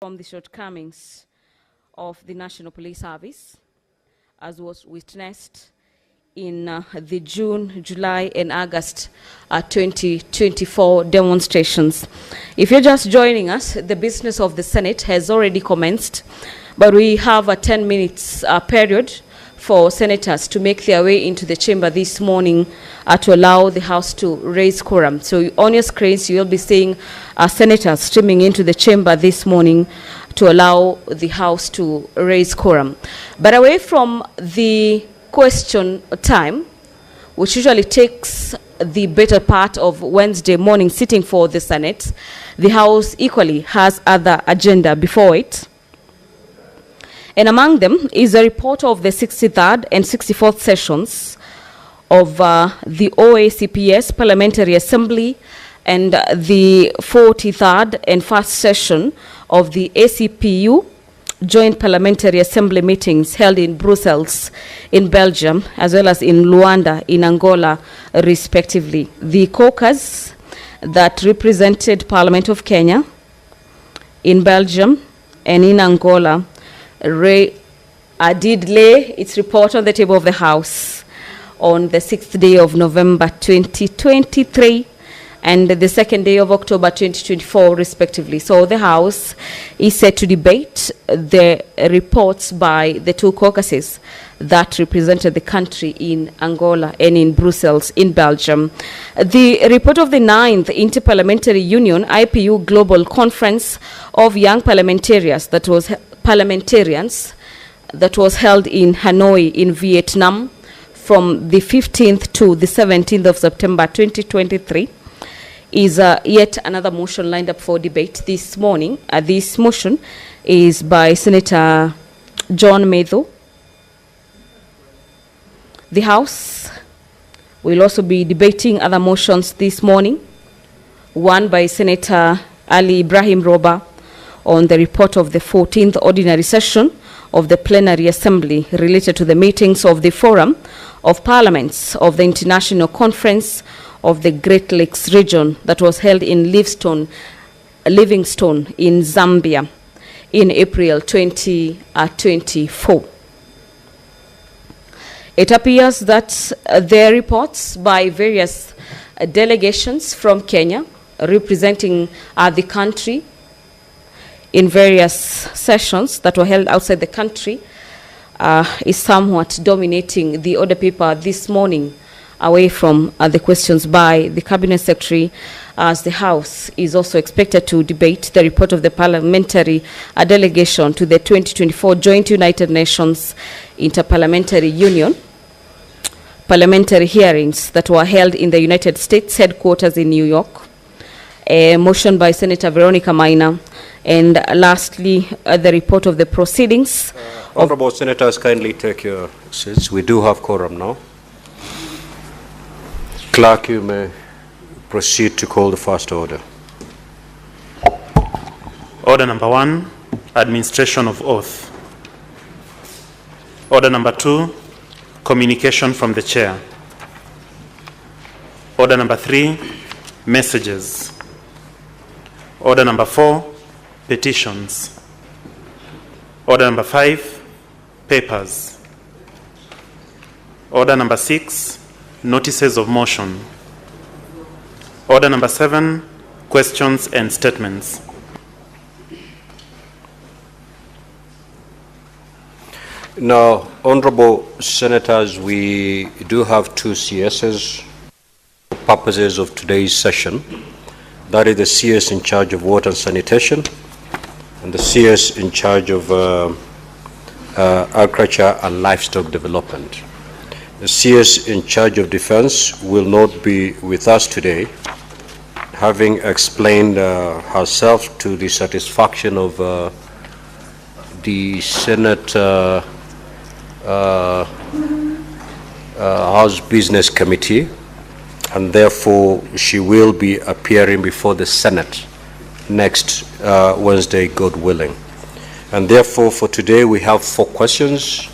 from the shortcomings of the National Police Service, as was witnessed in the June, July, and August 2024 demonstrations. If you're just joining us, the business of the Senate has already commenced, but we have a 10 minutes period for senators to make their way into the chamber this morning to allow the House to raise quorum. So on your screens, you'll be seeing senators streaming into the chamber this morning to allow the House to raise quorum. But away from the question time, which usually takes the better part of Wednesday morning sitting for the Senate, the House equally has other agenda before it. And among them is a report of the 63rd and 64th sessions of the OACPS Parliamentary Assembly and the 43rd and 1st session of the ACPU Joint Parliamentary Assembly meetings held in Brussels, in Belgium, as well as in Luanda, in Angola, respectively. The caucus that represented Parliament of Kenya, in Belgium, and in Angola did lay its report on the table of the House on the 6th day of November 2023 and the 2nd day of October 2024, respectively. So the House is set to debate the reports by the two caucuses that represented the country in Angola and in Brussels, in Belgium. The report of the 9th Interparliamentary Union, IPU Global Conference of Young Parliamentarians that was held in Hanoi in Vietnam from the 15th to the 17th of September 2023 is yet another motion lined up for debate this morning. This motion is by Senator John Metho. The House will also be debating other motions this morning. One by Senator Ali Ibrahim Roba on the report of the 14th ordinary session of the plenary assembly related to the meetings of the Forum of Parliaments of the International Conference of the Great Lakes region that was held in Livingstone in Zambia in April 2024. It appears that there are reports by various delegations from Kenya representing the country in various sessions that were held outside the country is somewhat dominating the order paper this morning, away from the questions by the Cabinet Secretary, as the House is also expected to debate the report of the parliamentary delegation to the 2024 Joint United Nations Interparliamentary Union parliamentary hearings that were held in the United States headquarters in New York. A motion by Senator Veronica Maina. And lastly, the report of the proceedings. Honorable Senators, kindly take your seats. We do have quorum now. Clerk, you may proceed to call the first order. Order number 1, administration of oath. Order number 2, communication from the chair. Order number 3, messages. Order number 4, petitions. Order number 5, papers. Order number 6, notices of motion. Order number 7, questions and statements. Now, Honorable Senators, we do have two CSs for purposes of today's session. That is the CS in charge of water and sanitation and the CS in charge of agriculture and livestock development. The CS in charge of defense will not be with us today, having explained herself to the satisfaction of the Senate House Business Committee, and therefore she will be appearing before the Senate next Wednesday, God willing. And therefore for today we have 4 questions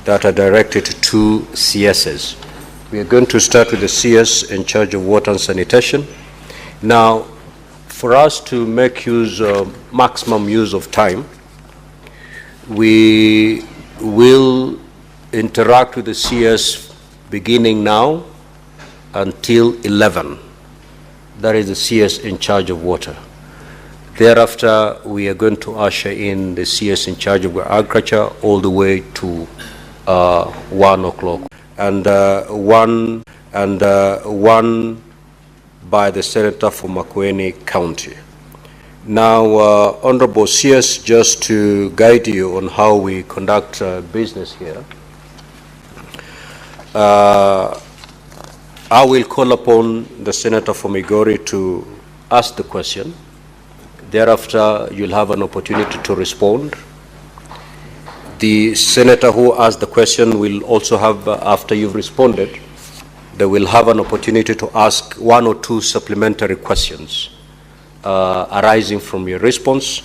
that are directed to 2 CSs. We are going to start with the CS in charge of water and sanitation. Now, for us to make maximum use of time, we will interact with the CS beginning now until 11. That is the CS in charge of water. Thereafter, we are going to usher in the CS in charge of agriculture all the way to 1 o'clock. And one by the senator from Makueni County. Now, Honorable CS, just to guide you on how we conduct business here, I will call upon the senator from Migori to ask the question. Thereafter, you'll have an opportunity to respond. The senator who asked the question will also have, after you've responded, they will have an opportunity to ask 1 or 2 supplementary questions arising from your response,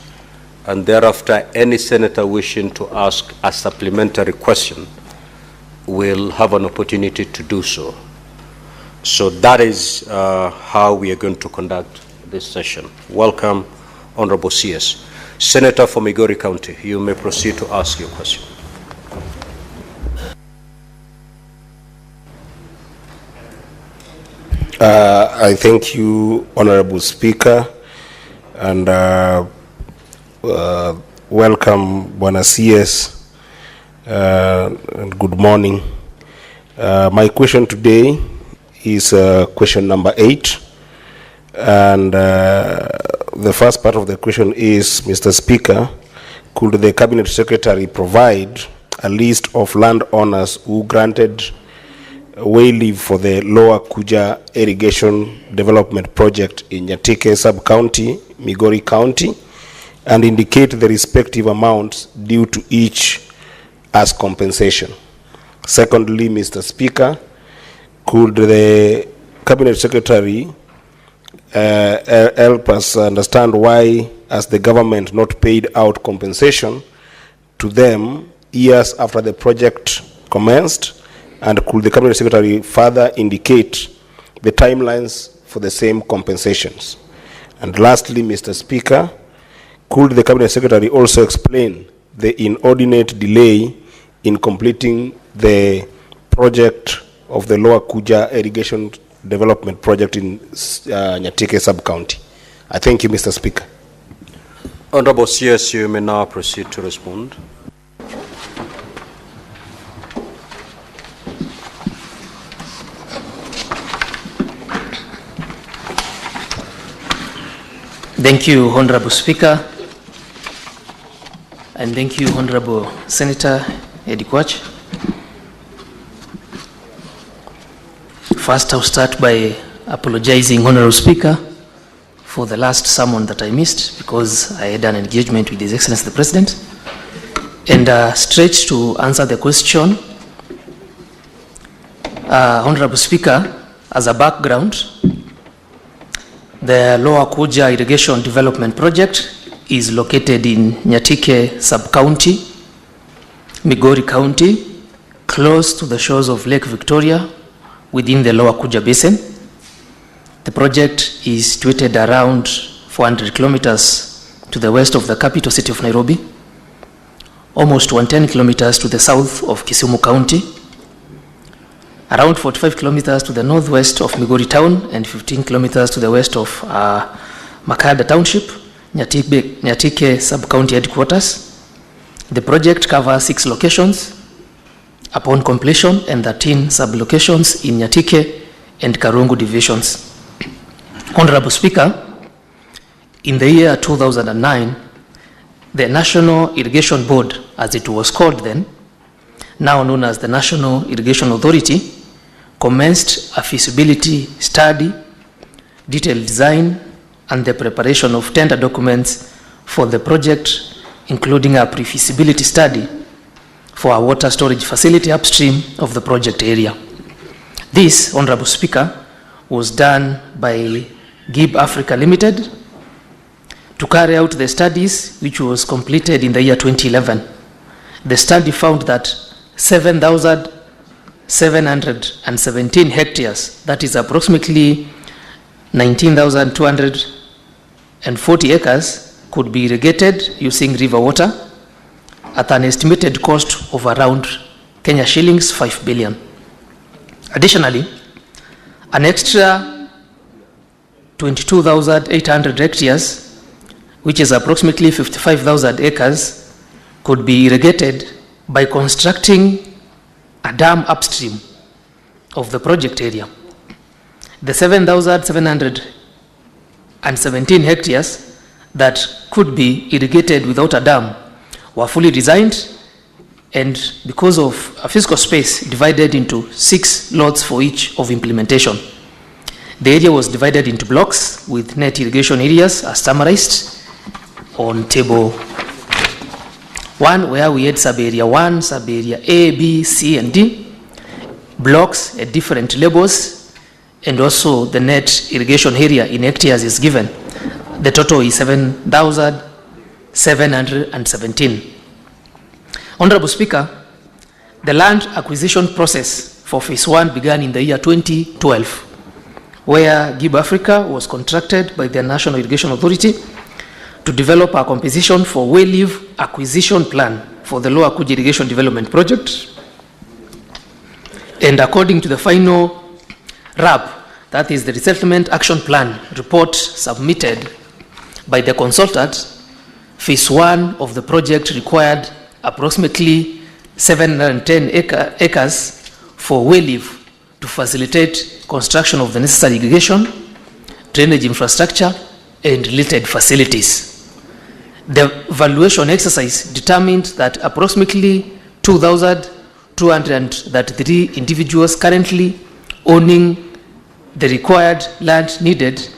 and thereafter any senator wishing to ask a supplementary question will have an opportunity to do so. So that is how we are going to conduct this session. Welcome, Honorable CS. Senator from Migori County, you may proceed to ask your question. I thank you, Honorable Speaker, and welcome, Bwana CS, and good morning. My question today is question number 8, and the first part of the question is, Mr. Speaker, could the Cabinet Secretary provide a list of landowners who granted way leave for the Lower Kuja Irrigation Development Project in Nyatike Sub-County, Migori County, and indicate the respective amounts due to each as compensation? Secondly, Mr. Speaker, could the Cabinet Secretary help us understand why has the government not paid out compensation to them years after the project commenced? And could the Cabinet Secretary further indicate the timelines for the same compensations? And lastly, Mr. Speaker, could the Cabinet Secretary also explain the inordinate delay in completing the project of the Lower Kuja Irrigation Development Project in Nyatike Sub-County? I thank you, Mr. Speaker. Honorable CS, you may now proceed to respond. Thank you, Honorable Speaker, and thank you, Honorable Senator Eddie Kwach. First, I'll start by apologizing, Honorable Speaker, for the last sermon that I missed because I had an engagement with His Excellency the President. And straight to answer the question, Honorable Speaker, as a background, the Lower Kuja Irrigation Development Project is located in Nyatike Sub-County, Migori County, close to the shores of Lake Victoria, within the Lower Kuja Basin. The project is situated around 400 kilometers to the west of the capital city of Nairobi, almost 110 kilometers to the south of Kisumu County, around 45 kilometers to the northwest of Migori Town, and 15 kilometers to the west of Makada Township, Nyatike Sub-County Headquarters. The project covers 6 locations upon completion and 13 sub-locations in Nyatike and Karungu divisions. Honorable Speaker, in the year 2009, the National Irrigation Board, as it was called then, now known as the National Irrigation Authority, commenced a feasibility study, detailed design, and the preparation of tender documents for the project, including a pre-feasibility study for a water storage facility upstream of the project area. This, Honorable Speaker, was done by GIB Africa Limited to carry out the studies, which was completed in the year 2011. The study found that 7,717 hectares, that is approximately 19,200 and 40 acres could be irrigated using river water at an estimated cost of around Kenya shillings 5 billion. Additionally, an extra 22,800 hectares, which is approximately 55,000 acres, could be irrigated by constructing a dam upstream of the project area. The 7,717 hectares that could be irrigated without a dam were fully designed, and because of a physical space, divided into 6 lots for each of implementation. The area was divided into blocks with net irrigation areas as summarized on table 1, where we had sub-area 1, sub-area A, B, C, and D, blocks at different levels, and also the net irrigation area in hectares is given. The total is 7,717. Honorable Speaker, the land acquisition process for phase 1 began in the year 2012, where GIB Africa was contracted by the National Irrigation Authority to develop a composition for well-leave acquisition plan for the Lower Kuji Irrigation Development Project. And according to the final RAP, that is the Resettlement Action Plan report submitted by the consultant, phase 1 of the project required approximately 710 acres for well-leave to facilitate construction of the necessary irrigation, drainage infrastructure, and related facilities. The valuation exercise determined that approximately 2,233 individuals currently owning the required land needed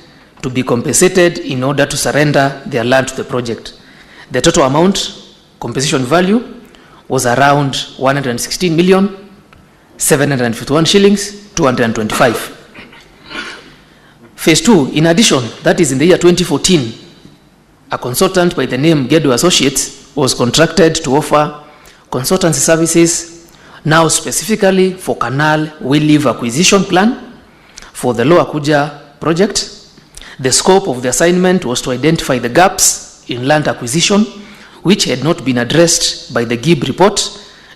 to be compensated in order to surrender their land to the project. The total amount, compensation value, was around 116,751 shillings 225. Phase 2, in addition, that is in the year 2014, a consultant by the name Gedo Associates was contracted to offer consultancy services now specifically for canal well-leave acquisition plan for the Lower Kuja project. The scope of the assignment was to identify the gaps in land acquisition which had not been addressed by the GIB report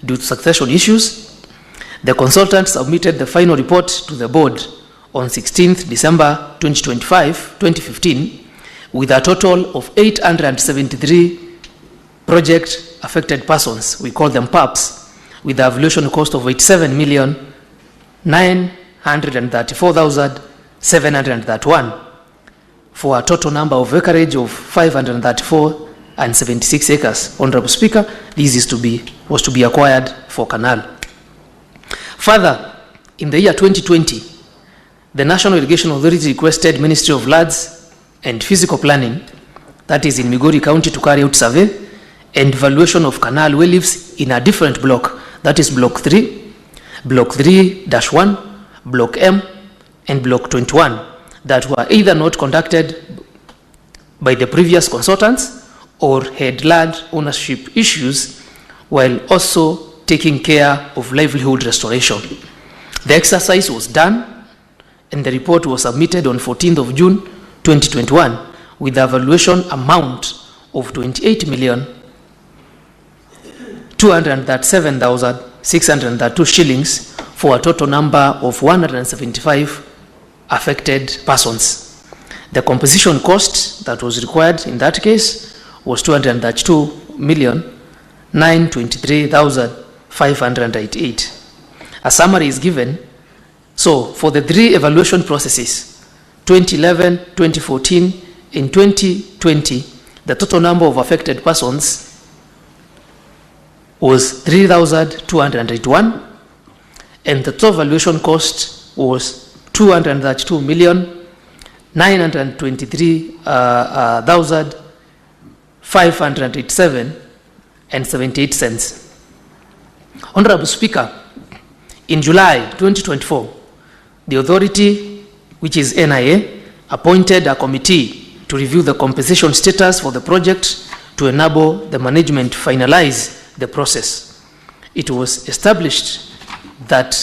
due to succession issues. The consultant submitted the final report to the board on 16th December 2015 with a total of 873 project affected persons, we call them PAPs, with a valuation cost of 87,934,731 for a total number of acreage of 534 and 76 acres. Honorable Speaker, this was to be acquired for canal. Further, in the year 2020, the National Irrigation Authority requested Ministry of Lands and Physical Planning, that is in Migori County, to carry out survey and valuation of canal well leaves in a different block, that is Block 3, Block 3-1, Block M, and Block 21, that were either not conducted by the previous consultants or had land ownership issues, while also taking care of livelihood restoration. The exercise was done and the report was submitted on 14th of June 2021 with a valuation amount of 28,237,602 shillings for a total number of 175 affected persons. The composition cost that was required in that case was 232,923,588. A summary is given. So for the 3 evaluation processes, 2011, 2014, and 2020, the total number of affected persons was 3,281, and the total valuation cost was 232,923,587 and 78 cents. Honorable Speaker, in July 2024, the authority, which is NIA, appointed a committee to review the compensation status for the project to enable the management to finalize the process. It was established that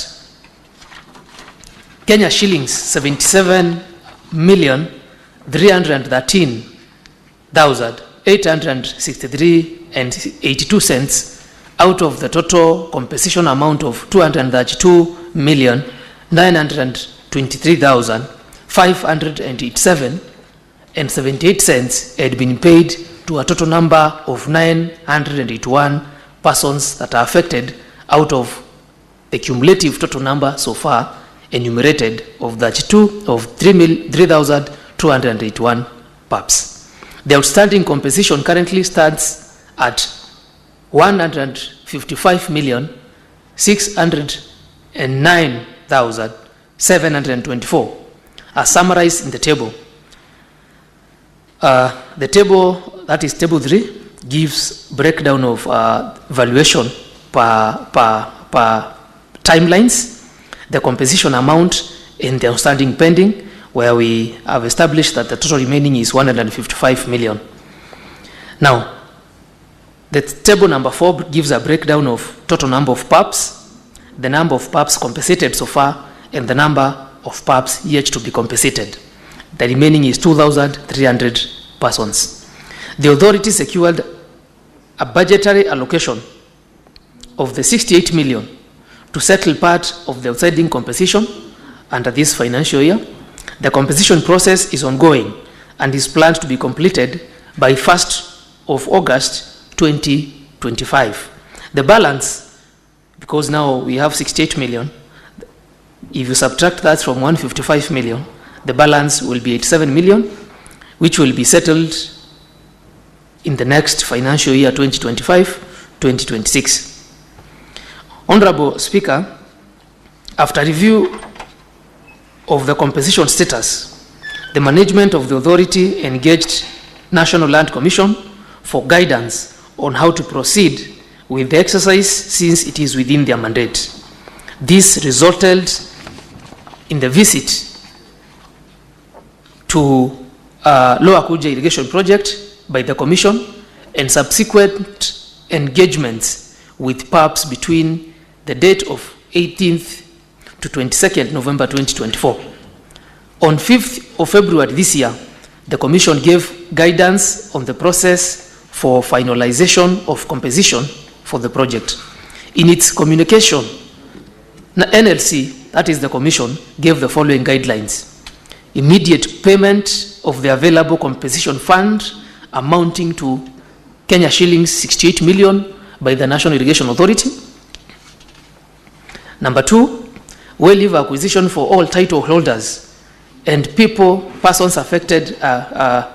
Kenya shillings 77,313,000 863 and 82 cents out of the total compensation amount of 232,923,587 and 78 cents had been paid to a total number of 981 persons that are affected out of the cumulative total number so far enumerated of 3,281 PAPs. The outstanding compensation currently stands at 155,609,724, as summarized in the table. The table, that is table 3, gives breakdown of valuation per timelines, the compensation amount, and the outstanding pending, where we have established that the total remaining is 155 million. Now, the table number 4 gives a breakdown of total number of PAPs, the number of PAPs compensated so far, and the number of PAPs yet to be compensated. The remaining is 2,300 persons. The authority secured a budgetary allocation of the 68 million to settle part of the outstanding compensation under this financial year. The compensation process is ongoing and is planned to be completed by 1st of August 2025. The balance, because now we have 68 million, if you subtract that from 155 million, the balance will be 87 million, which will be settled in the next financial year 2025-2026. Honorable Speaker, after review of the compensation status, the management of the authority engaged National Land Commission for guidance on how to proceed with the exercise since it is within their mandate. This resulted in the visit to Lower Kuja irrigation project by the Commission and subsequent engagements with PAPs between the date of 18th to 22nd November 2024. On 5th of February this year, the Commission gave guidance on the process for finalization of compensation for the project. In its communication, NLC, that is the Commission, gave the following guidelines: immediate payment of the available compensation fund amounting to Kenya shillings 68 million by the National Irrigation Authority. Number 2, well leave acquisition for all title holders and persons affected,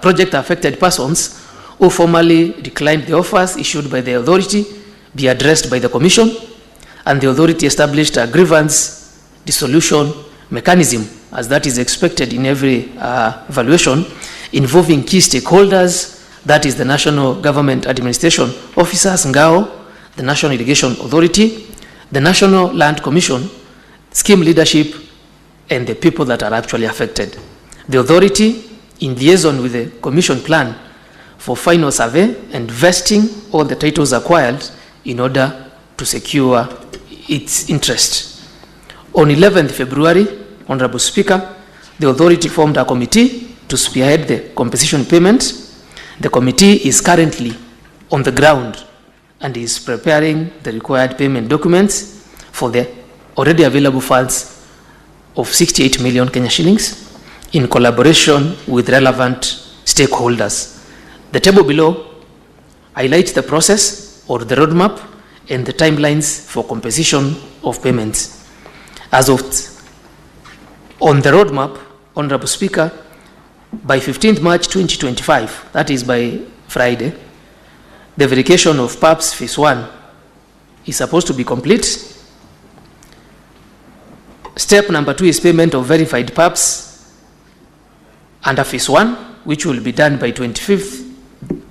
project affected persons who formally declined the offers issued by the authority be addressed by the Commission, and the authority established a grievance dissolution mechanism, as that is expected in every valuation, involving key stakeholders, that is the National Government Administration Officers, NGAO, the National Irrigation Authority, the National Land Commission, scheme leadership, and the people that are actually affected. The authority, in liaison with the Commission plan for final survey and vesting all the titles acquired in order to secure its interest. On 11th February, Honorable Speaker, the authority formed a committee to spearhead the compensation payment. The committee is currently on the ground and is preparing the required payment documents for the already available funds of 68 million Kenya shillings in collaboration with relevant stakeholders. The table below highlights the process or the roadmap and the timelines for compensation of payments. As of on the roadmap, Honorable Speaker, by 15th March 2025, that is by Friday, the verification of PAPs Phase 1 is supposed to be complete. Step number 2 is payment of verified PAPs under Phase 1, which will be done by 25th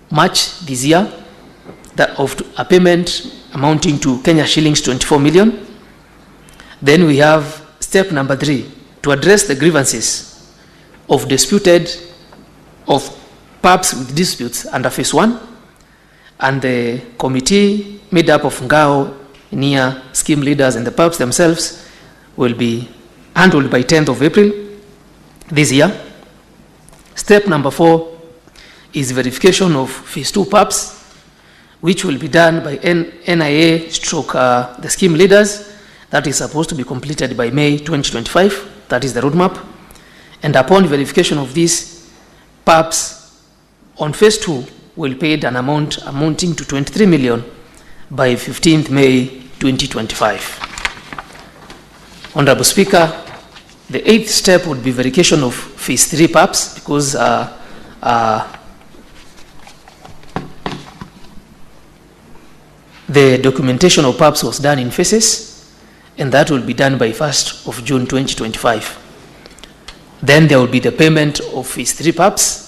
March this year, of a payment amounting to Kenya shillings 24 million. Then we have step number 3, to address the grievances of PAPs with disputes under Phase 1, and the committee made up of NGAO, NIA, scheme leaders, and the PAPs themselves will be handled by 10th of April this year. Step number 4 is verification of phase 2 PAPs, which will be done by NIA stroke the scheme leaders. That is supposed to be completed by May 2025. That is the roadmap. And upon verification of these PAPs on phase 2, will pay an amount amounting to 23 million by 15th May 2025. Honorable Speaker, the 8th step would be verification of phase 3 PAPs, because the documentation of PAPs was done in phases, and that will be done by 1st of June 2025. Then there will be the payment of phase 3 PAPs,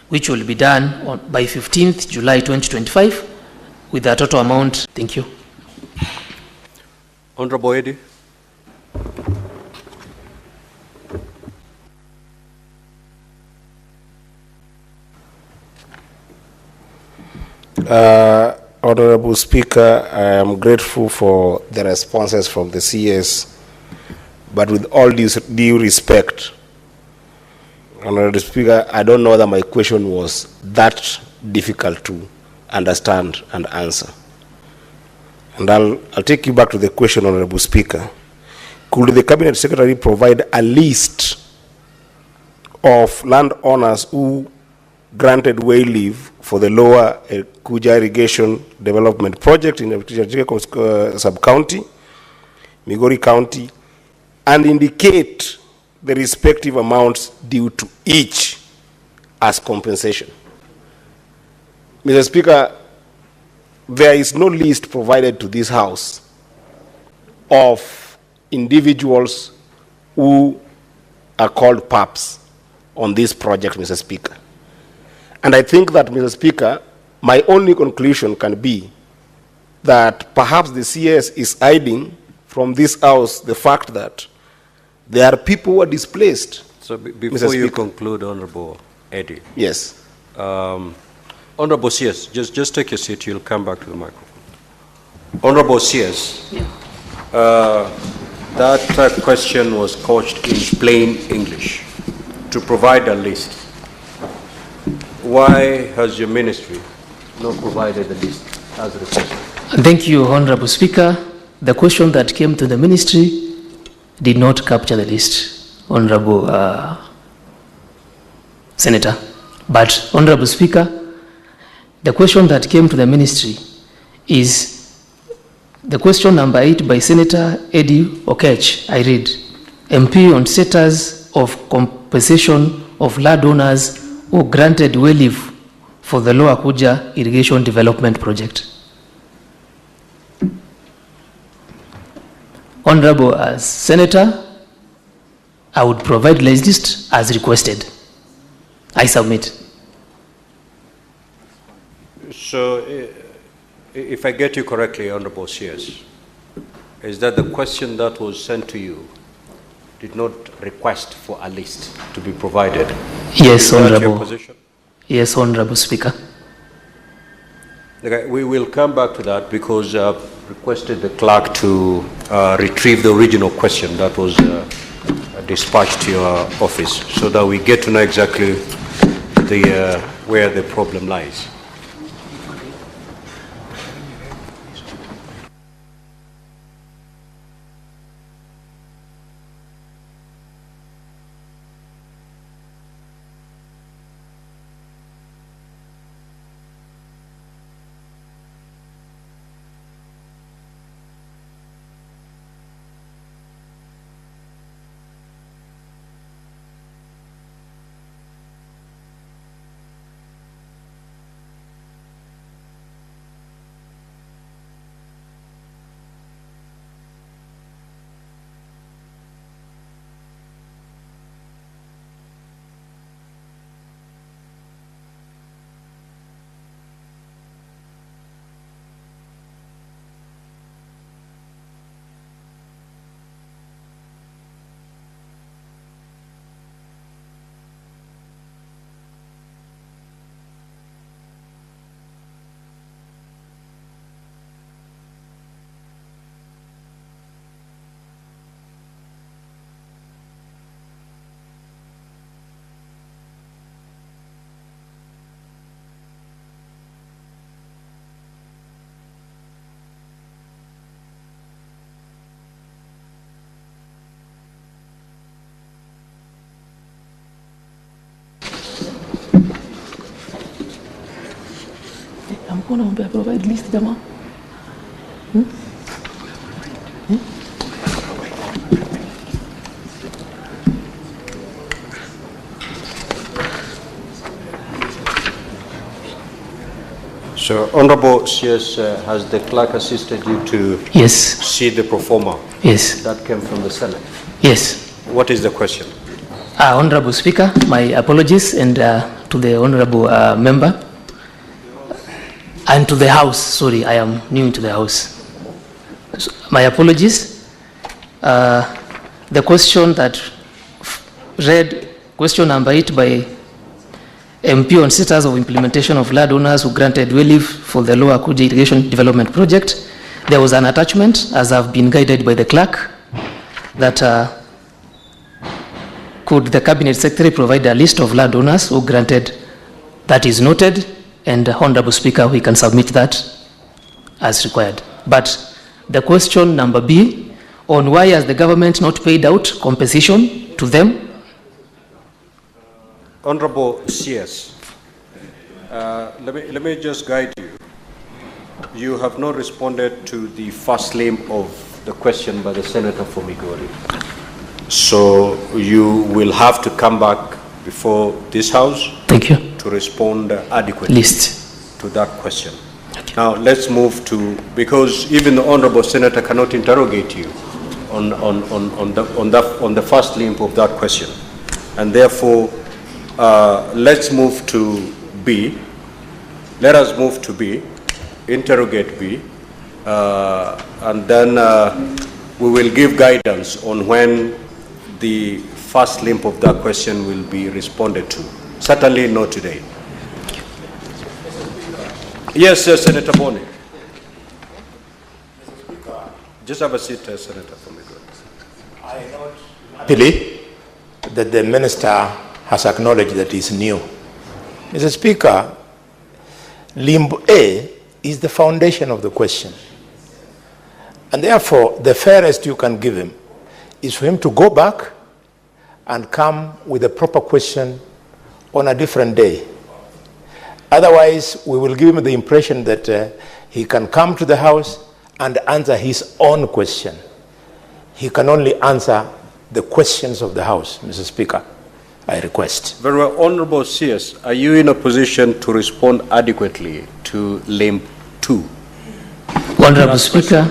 which will be done by 15th July 2025 with a total amount. Thank you. Honorable Eddie. Honorable Speaker, I am grateful for the responses from the CS, but with all due respect, Honorable Speaker, I don't know whether my question was that difficult to understand and answer. And I'll take you back to the question, Honorable Speaker. Could the Cabinet Secretary provide a list of landowners who granted way leave for the lower Kuja irrigation development project in the sub-county, Migori County, and indicate the respective amounts due to each as compensation? Mr. Speaker, there is no list provided to this House of individuals who are called PAPs on this project, Mr. Speaker. And I think that, Mr. Speaker, my only conclusion can be that perhaps the CS is hiding from this House the fact that there are people who are displaced. So before you conclude, Honorable Eddie. Yes. Honorable CS, just take your seat. You'll come back to the microphone. Honorable CS, that question was couched in plain English to provide a list. Why has your ministry not provided the list as requested? Thank you, Honorable Speaker. The question that came to the ministry did not capture the list, Honorable Senator. But, Honorable Speaker, the question that came to the ministry is the question number 8 by Senator Eddie Okech. I read, MP on status of compensation of landowners who granted way leave for the Lower Kuja irrigation development project. Honorable Senator, I would provide list as requested. I submit. So, if I get you correctly, Honorable CS, is that the question that was sent to you did not request for a list to be provided? Yes, Honorable. Your position? Yes, Honorable Speaker. Okay, we will come back to that because I've requested the clerk to retrieve the original question that was dispatched to your office so that we get to know exactly where the problem lies. Mbona umbe provide list jamaa? So, Honorable CS, has the clerk assisted you to Yes. see the performer? Yes. That came from the Senate. Yes. What is the question? Honorable Speaker, my apologies and to the honorable member and to the House. Sorry, I am new to the House. So, my apologies. The question that read question number 8 by MP on status of implementation of landowners who granted relief for the Lower Kuja Irrigation Development Project. There was an attachment, as I've been guided by the clerk, that could the Cabinet Secretary provide a list of landowners who granted. That is noted, and Honorable Speaker, we can submit that as required. But the question number B, on why has the government not paid out compensation to them? Honorable CS, let me just guide you. You have not responded to the first limb of the question by the Senator from Migori. So you will have to come back before this House. Thank you. To respond adequately List. to that question. Now let's move to, because even the Honorable Senator cannot interrogate you on the first limb of that question. And therefore, let's move to B. Let us move to B, interrogate B, and then we will give guidance on when the first limb of that question will be responded to. Certainly not today. Yes, Senator Boni. Just have a seat, Senator. I note happily that the minister has acknowledged that he is new. Mr. Speaker, limb A is the foundation of the question. And therefore, the fairest you can give him is for him to go back and come with a proper question on a different day. Otherwise, we will give him the impression that he can come to the House and answer his own question. He can only answer the questions of the House, Mr. Speaker. I request. Very well. Honorable CS, are you in a position to respond adequately to limb 2? Honorable Speaker.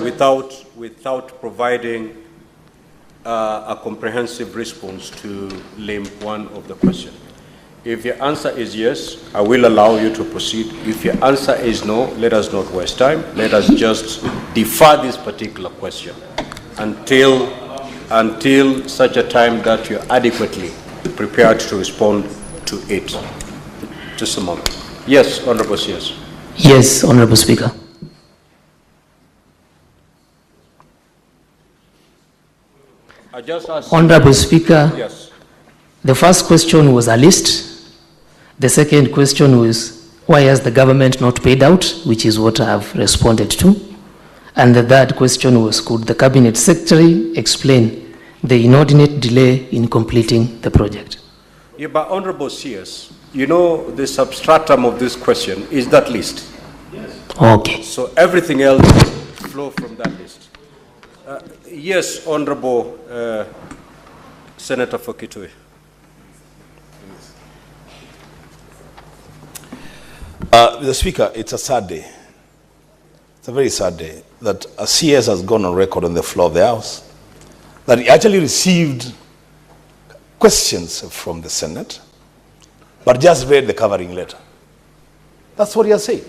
Without providing a comprehensive response to limb 1 of the question. If your answer is yes, I will allow you to proceed. If your answer is no, let us not waste time. Let us just defer this particular question until such a time that you're adequately prepared to respond to it. Just a moment. Yes, Honorable CS. Yes, Honorable Speaker. I just asked. Honorable Speaker. Yes. The first question was a list. The second question was, why has the government not paid out, which is what I have responded to. And the third question was, could the Cabinet Secretary explain the inordinate delay in completing the project? Yeah, but Honorable CS, you know the substratum of this question is that list. Yes. Okay. So everything else flow from that list. Yes, Honorable Senator Fokitui. Mr. Speaker, it's a sad day. It's a very sad day that a CS has gone on record on the floor of the House that he actually received questions from the Senate, but just read the covering letter. That's what he has said.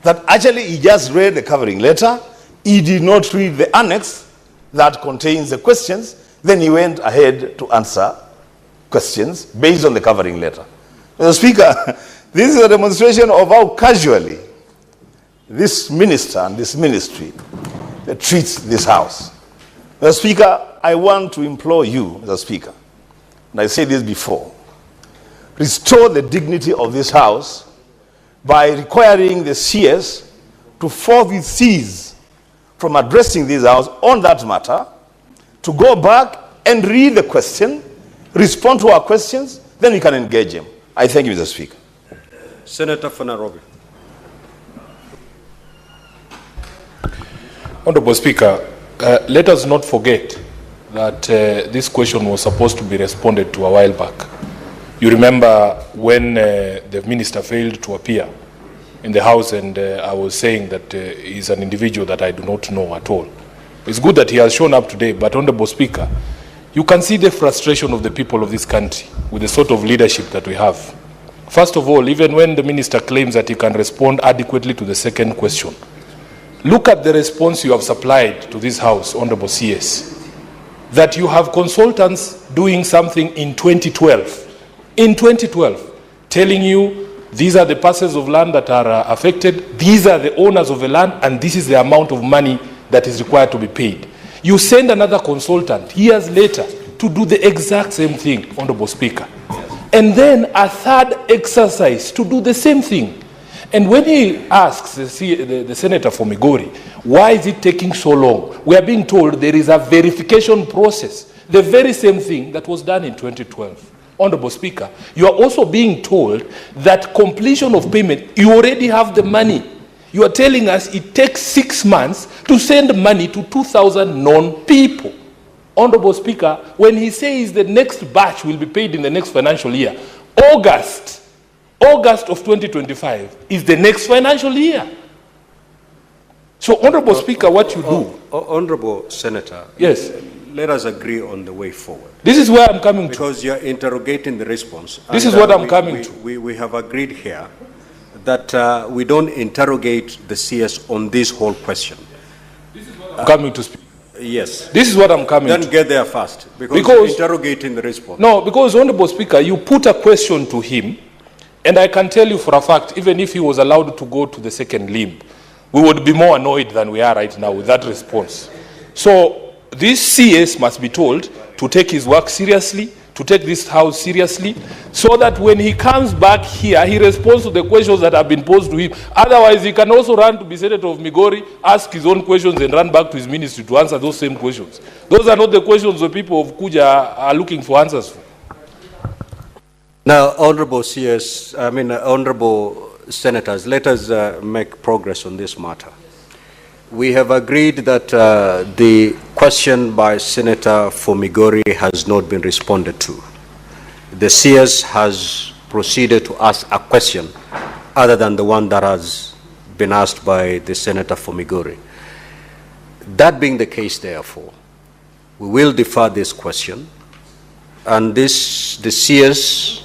That actually he just read the covering letter, he did not read the annex that contains the questions, then he went ahead to answer questions based on the covering letter. Mr. Speaker, this is a demonstration of how casually this minister and this ministry treats this House. Mr. Speaker, I want to implore you, Mr. Speaker, and I said this before, restore the dignity of this House by requiring the CS to forthwith cease from addressing this House on that matter, to go back and read the question, respond to our questions, then we can engage him. I thank you, Mr. Speaker. Senator Fanarobi. Honorable Speaker, let us not forget that this question was supposed to be responded to a while back. You remember when the minister failed to appear in the House, and I was saying that he's an individual that I do not know at all. It's good that he has shown up today, but Honorable Speaker, you can see the frustration of the people of this country with the sort of leadership that we have. First of all, even when the minister claims that he can respond adequately to the second question, look at the response you have supplied to this House, Honorable CS, that you have consultants doing something in 2012, telling you these are the parcels of land that are affected, these are the owners of the land, and this is the amount of money that is required to be paid. You send another consultant years later to do the exact same thing, Honorable Speaker. And then a third exercise to do the same thing. And when he asks the Senator for Migori, why is it taking so long? We are being told there is a verification process, the very same thing that was done in 2012. Honorable Speaker, you are also being told that completion of payment, you already have the money. You are telling us it takes 6 months to send money to 2,000 non-people. Honorable Speaker, when he says the next batch will be paid in the next financial year, August of 2025 is the next financial year. So, Honorable Speaker, what you do... Honorable Senator, yes, let us agree on the way forward. This is where I'm coming to. Because you're interrogating the response. This is what I'm coming to. We have agreed here that we don't interrogate the CS on this whole question. This is what I'm coming to speak. Yes. This is what I'm coming to. Then get there fast. Because you're interrogating the response. No, because, Honorable Speaker, you put a question to him, and I can tell you for a fact, even if he was allowed to go to the second limb, we would be more annoyed than we are right now with that response. So, this CS must be told to take his work seriously, to take this House seriously, so that when he comes back here, he responds to the questions that have been posed to him. Otherwise, he can also run to be Senator of Migori, ask his own questions, and run back to his ministry to answer those same questions. Those are not the questions the people of Kuja are looking for answers for. Now, Honorable Honorable Senators, let us make progress on this matter. We have agreed that the question by Senator for Migori has not been responded to. The CS has proceeded to ask a question other than the one that has been asked by the Senator for Migori. That being the case, therefore, we will defer this question, and the CS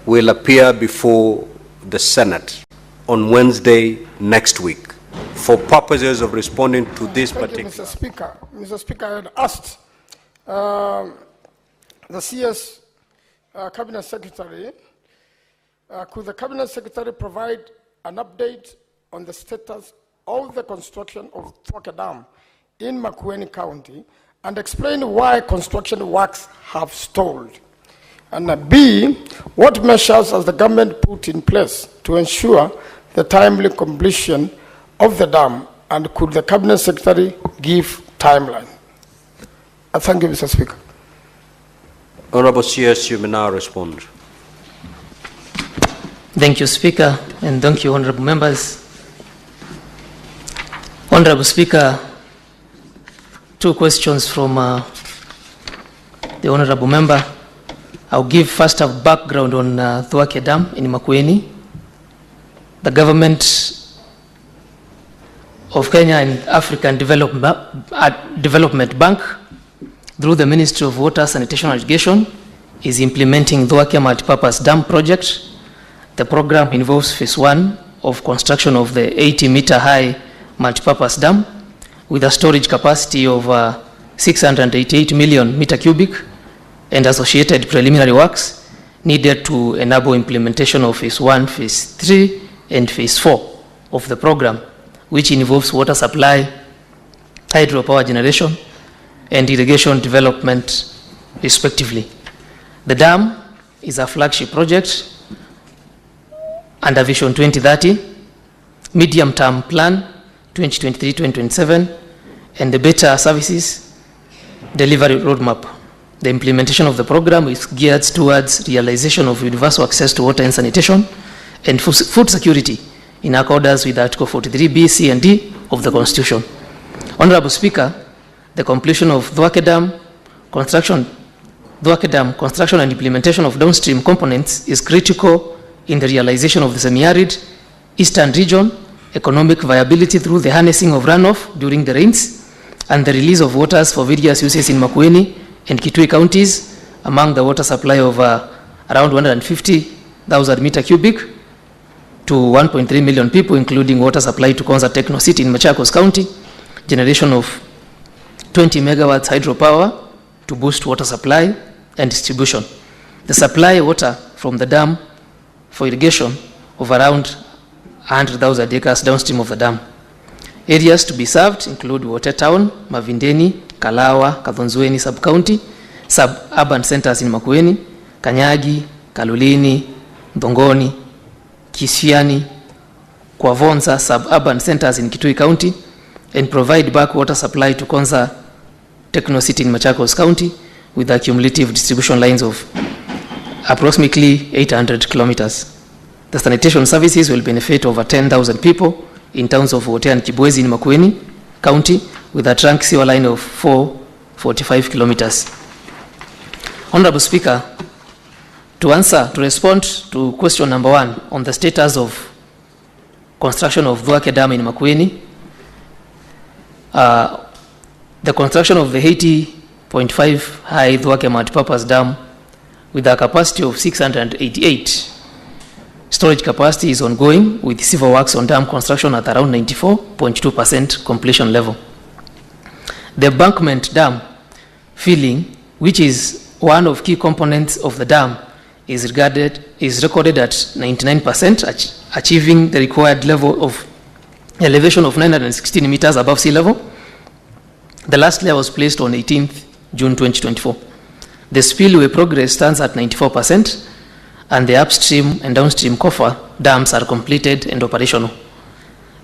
will appear before the Senate on Wednesday next week for purposes of responding to this particular... Mr. Speaker. Mr. Speaker, I had asked the CS Cabinet Secretary, could the Cabinet Secretary provide an update on the status of the construction of Thwake Dam in Makueni County and explain why construction works have stalled? And B, what measures has the government put in place to ensure the timely completion of the dam, and could the Cabinet Secretary give timeline? Thank you, Mr. Speaker. Honorable CS, you may now respond. Thank you, Speaker, and thank you, honorable members. Honorable Speaker, 2 questions from the honorable member. I'll give first a background on Thwake Dam in Makueni. The government of Kenya and African Development Bank, through the Ministry of Water, Sanitation and Irrigation, is implementing Thwake Multipurpose Dam project. The program involves phase 1 of construction of the 80-meter high multipurpose dam with a storage capacity of 688 million meter cubic and associated preliminary works needed to enable implementation of phase 1, phase 3, and phase 4 of the program, which involves water supply, hydropower generation, and irrigation development, respectively. The dam is a flagship project under Vision 2030, medium-term plan 2023-2027, and the better services delivery roadmap. The implementation of the program is geared towards realization of universal access to water and sanitation and food security in accordance with Article 43B, C, and D of the Constitution. Honorable Speaker, the completion of Dhwake Dam construction and implementation of downstream components is critical in the realization of the semi-arid eastern region, economic viability through the harnessing of runoff during the rains, and the release of waters for various uses in Makueni and Kitui counties, among the water supply of around 150,000 meter cubic to 1.3 million people, including water supply to Konza Techno City in Machakos County, generation of 20 megawatts hydropower to boost water supply and distribution. The supply water from the dam for irrigation of around 100,000 acres downstream of the dam. Areas to be served include Wote Town, Mavindeni, Kalawa, Kathonzweni sub-county, sub-urban centers in Makueni, Kanyagi, Kalulini, Ndongoni, Kisiani, Kwavonza sub-urban centers in Kitui County, and provide back water supply to Konza Techno City in Machakos County with a cumulative distribution lines of approximately 800 kilometers. The sanitation services will benefit over 10,000 people in towns of Wote and Kibwezi in Makueni County with a trunk sewer line of 445 kilometers. Honorable Speaker, to respond to question number 1 on the status of construction of Dhwake Dam in Makueni, the construction of the 80.5 high Dhwake multipurpose dam with a capacity of 688 storage capacity is ongoing, with civil works on dam construction at around 94.2% completion level. The embankment dam filling, which is one of key components of the dam, is recorded at 99%, achieving the required level of elevation of 916 meters above sea level. The last layer was placed on 18th June 2024. The spillway progress stands at 94%, and the upstream and downstream coffer dams are completed and operational.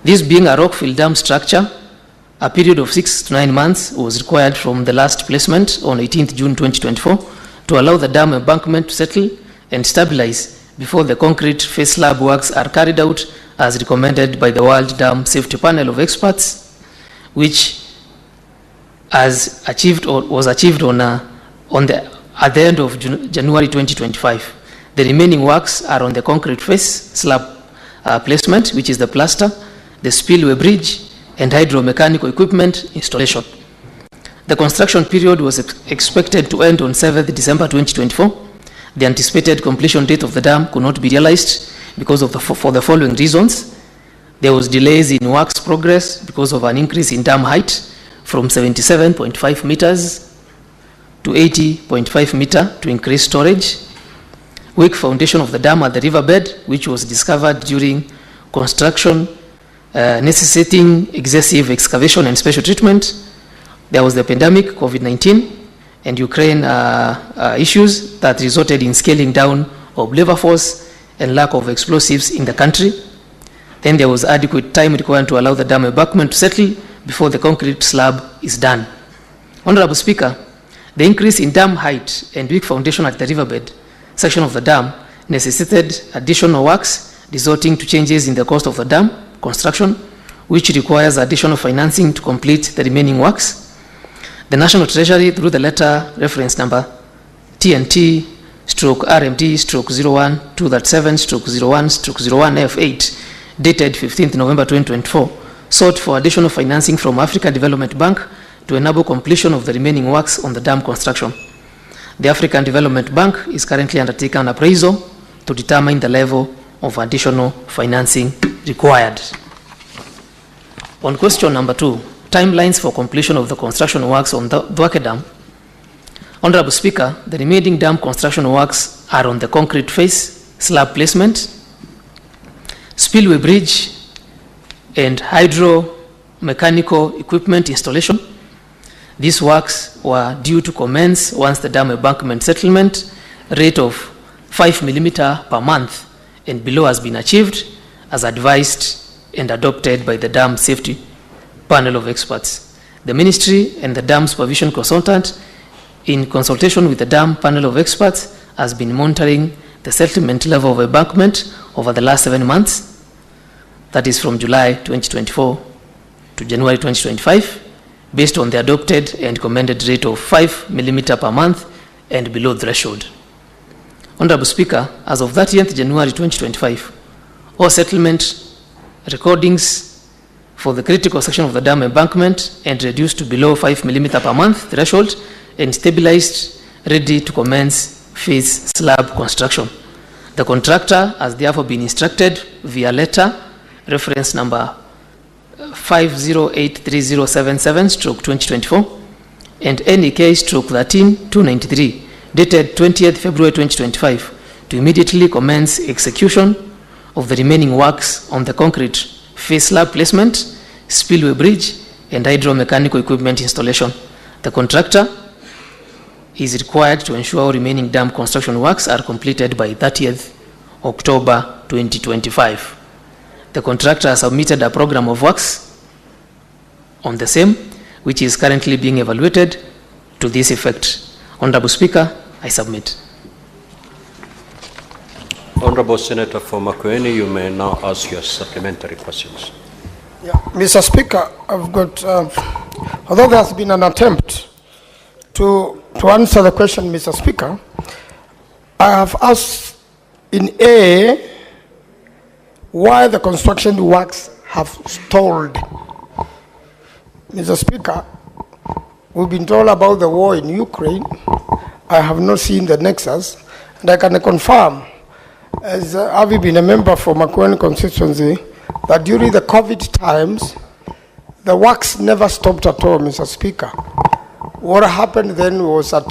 This being a rock-filled dam structure, a period of 6 to 9 months was required from the last placement on 18th June 2024 to allow the dam embankment to settle and stabilize before the concrete face slab works are carried out as recommended by the World Dam Safety Panel of Experts, which was achieved at the end of January 2025. The remaining works are on the concrete face slab placement, which is the plaster, the spillway bridge, and hydromechanical equipment installation. The construction period was expected to end on 7th December 2024. The anticipated completion date of the dam could not be realized because of for the following reasons. There was delays in works progress because of an increase in dam height from 77.5 meters to 80.5 meter to increase storage. Weak foundation of the dam at the riverbed, which was discovered during construction, necessitating excessive excavation and special treatment. There was the pandemic, COVID-19, and Ukraine issues that resulted in scaling down of labor force and lack of explosives in the country. Then there was adequate time required to allow the dam embankment to settle before the concrete slab is done. Honorable Speaker, the increase in dam height and weak foundation at the riverbed section of the dam necessitated additional works, resulting to changes in the cost of the dam construction, which requires additional financing to complete the remaining works. The National Treasury, through the letter reference number TNT/RMD/01-237/01/01F8, dated 15th November 2024, sought for additional financing from Africa Development Bank to enable completion of the remaining works on the dam construction. The African Development Bank is currently undertaking an appraisal to determine the level of additional financing required. On question number 2, timelines for completion of the construction works on the Dhwake Dam. Honorable Speaker, the remaining dam construction works are on the concrete face, slab placement, spillway bridge, and hydro-mechanical equipment installation. These works were due to commence once the dam embankment settlement rate of 5 millimeter per month and below has been achieved, as advised and adopted by the Dam Safety Panel of Experts. The Ministry and the Dam Supervision Consultant, in consultation with the Dam Panel of Experts, has been monitoring the settlement level of embankment over the last 7 months, that is from July 2024 to January 2025, based on the adopted and recommended rate of 5 millimeter per month and below threshold. Honorable Speaker, as of 30th January 2025, all settlement recordings for the critical section of the dam embankment and reduced to below 5 millimeter per month threshold and stabilized, ready to commence phase slab construction. The contractor has therefore been instructed via letter reference number 5083077/2024 and NEK/13-293 dated 20th February 2025 to immediately commence execution of the remaining works on the concrete face slab placement, spillway bridge, and hydromechanical equipment installation. The contractor is required to ensure all remaining dam construction works are completed by 30th October 2025. The contractor has submitted a program of works on the same, which is currently being evaluated to this effect. Honorable Speaker, I submit. Honorable Senator for Makueni, you may now ask your supplementary questions. Yeah, Mr. Speaker, I've got, although there has been an attempt to answer the question, Mr. Speaker, I have asked in A, why the construction works have stalled. Mr. Speaker, we've been told about the war in Ukraine. I have not seen the nexus, and I can confirm, as having been a member for Makueni constituency, that during the COVID times, the works never stopped at all, Mr. Speaker. What happened then was that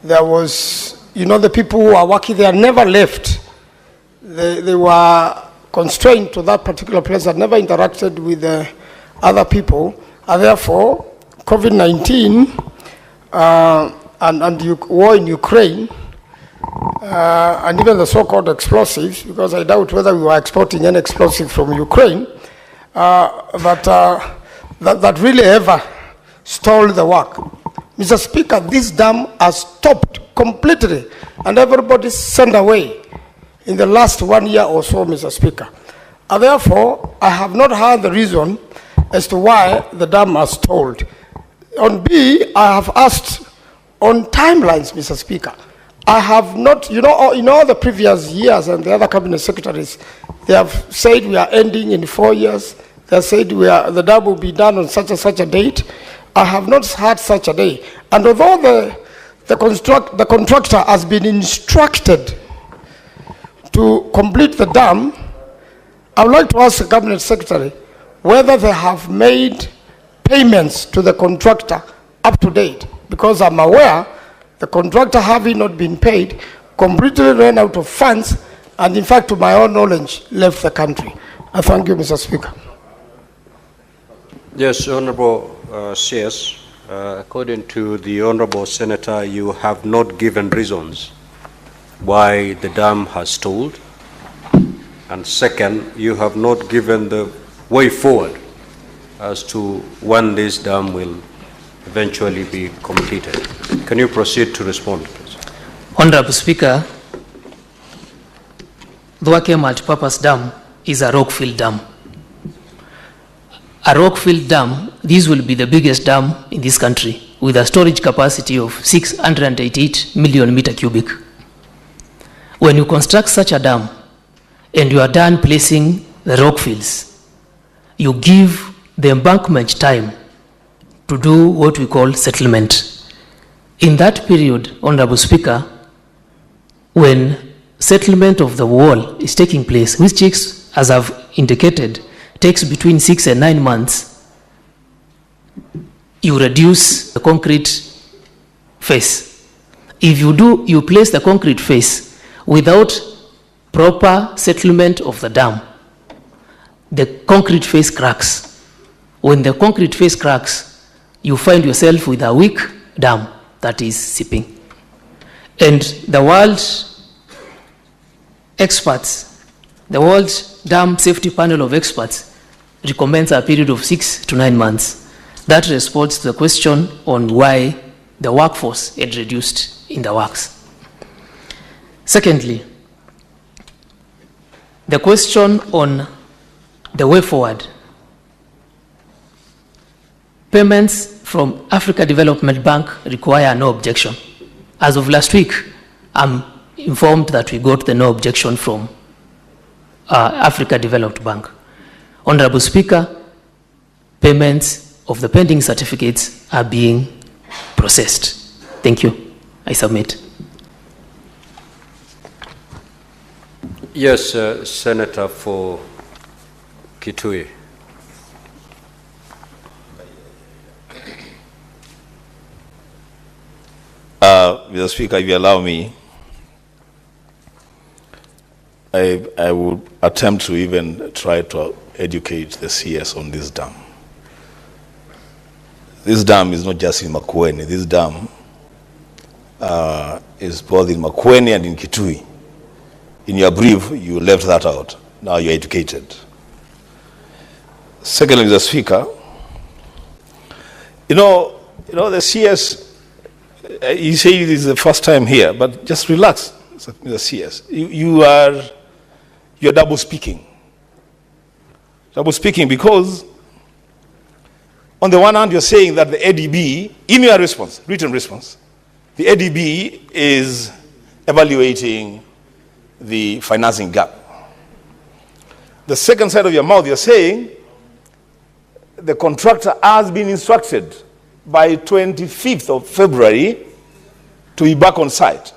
there was, the people who are working there never left. They were constrained to that particular place and never interacted with other people. And therefore, COVID-19 and war in Ukraine, and even the so-called explosives, because I doubt whether we were exporting any explosives from Ukraine, that really ever stalled the work. Mr. Speaker, this dam has stopped completely, and everybody sent away in the last 1 year or so, Mr. Speaker. And therefore, I have not heard the reason as to why the dam has stalled. On B, I have asked on timelines, Mr. Speaker. I have not, in all the previous years and the other cabinet secretaries, they have said we are ending in 4 years. They said the dam will be done on such and such a date. I have not had such a day. And although the contractor has been instructed to complete the dam, I would like to ask the cabinet secretary whether they have made payments to the contractor up to date, because I'm aware the contractor, having not been paid, completely ran out of funds and, in fact, to my own knowledge, left the country. I thank you, Mr. Speaker. Yes, Honorable CS, according to the Honorable Senator, you have not given reasons why the dam has stalled. And second, you have not given the way forward as to when this dam will eventually be completed. Can you proceed to respond, please? Honorable Speaker, the Wake multipurpose dam is a rock-filled dam. A rock-filled dam, this will be the biggest dam in this country with a storage capacity of 688 million meter cubic. When you construct such a dam and you are done placing the rock fills, you give the embankment time to do what we call settlement. In that period, Honorable Speaker, when settlement of the wall is taking place, which takes, as I've indicated, takes between 6 and 9 months, you reduce the concrete face. If you place the concrete face without proper settlement of the dam, the concrete face cracks. When the concrete face cracks, you find yourself with a weak dam that is seeping. And the world experts, the World Dam Safety Panel of Experts recommends a period of 6 to 9 months. That responds to the question on why the workforce had reduced in the works. Secondly, the question on the way forward. payments from Africa Development Bank require no objection. As of last week, I'm informed that we got the no objection from Africa Development Bank. Honorable Speaker, payments of the pending certificates are being processed. Thank you. I submit. Yes, Senator for Kitui. Mr. Speaker, if you allow me, I would attempt to even try to educate the CS on this dam. This dam is not just in Makueni. This dam is both in Makueni and in Kitui. In your brief, you left that out. Now you're educated. Secondly, Mr. Speaker, you know the CS, you say this is the first time here, but just relax, Mr. CS. You're double speaking. Double speaking because on the one hand, you're saying that the ADB, in your response, written response, the ADB is evaluating the financing gap. The second side of your mouth, you're saying the contractor has been instructed by 25th of February to be back on site.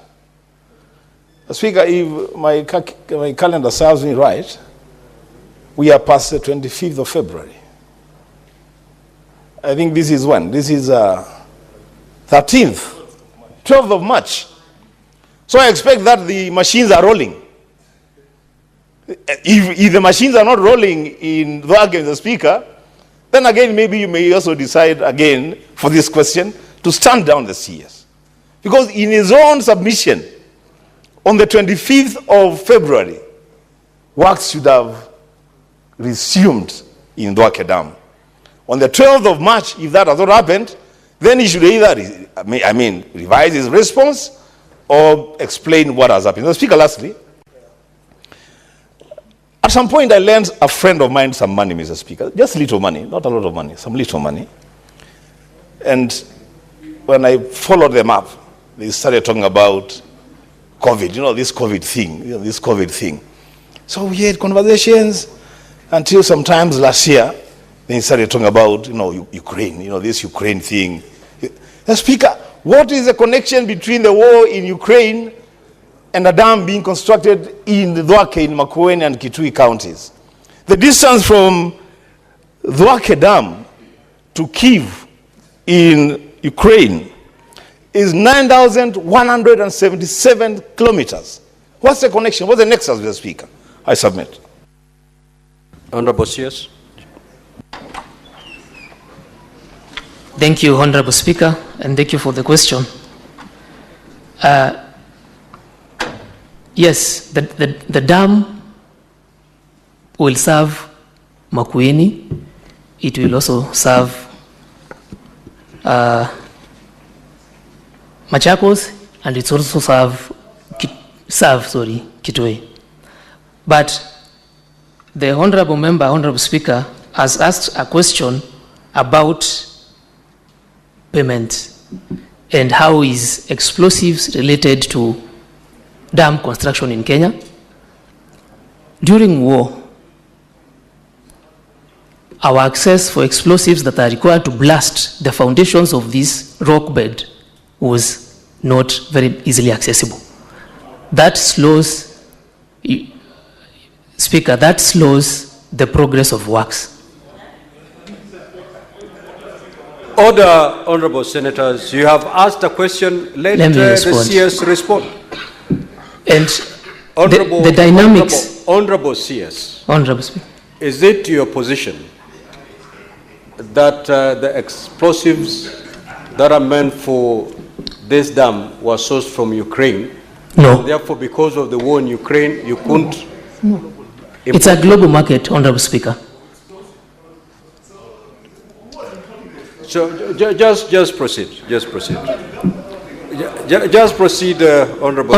Speaker, if my calendar serves me right, we are past the 25th of February. I think this is when? This is 13th, 12th of March. So I expect that the machines are rolling. If the machines are not rolling in the Speaker, then again maybe you may also decide again for this question to stand down the CS. Because in his own submission on the 25th of February, works should have resumed in Dwake Dam. On the 12th of March, if that has not happened, then he should either revise his response or explain what has happened. The Speaker, lastly, at some point I lent a friend of mine some money, Mr. Speaker, just little money, not a lot of money, some little money. And when I followed them up, they started talking about COVID, this COVID thing. So we had conversations until sometimes last year, they started talking about, Ukraine, this Ukraine thing. The Speaker, what is the connection between the war in Ukraine and a dam being constructed in Dwake, in Makueni and Kitui counties? The distance from Dwake Dam to Kyiv in Ukraine is 9,177 kilometers. What's the connection? What's the nexus, Mr. Speaker? I submit. Honorable CS. Thank you, Honorable Speaker, and thank you for the question. Yes, the dam will serve Makueni. It will also serve Machakos, and it's also serve Kitui. But the Honorable Member, Honorable Speaker, has asked a question about payment and how is explosives related to dam construction in Kenya. During war, our access for explosives that are required to blast the foundations of this rock bed was not very easily accessible. That slows, Speaker, that slows the progress of works. Order, Honorable Senators. You have asked a question. Let the CS respond. And Honorable, the dynamics. Honorable CS. Honorable Speaker. Is it your position that the explosives that are meant for this dam were sourced from Ukraine? No. Therefore, because of the war in Ukraine, you couldn't? No. It's a global market, Honorable Speaker. So just proceed. Just proceed. Just proceed, Honorable.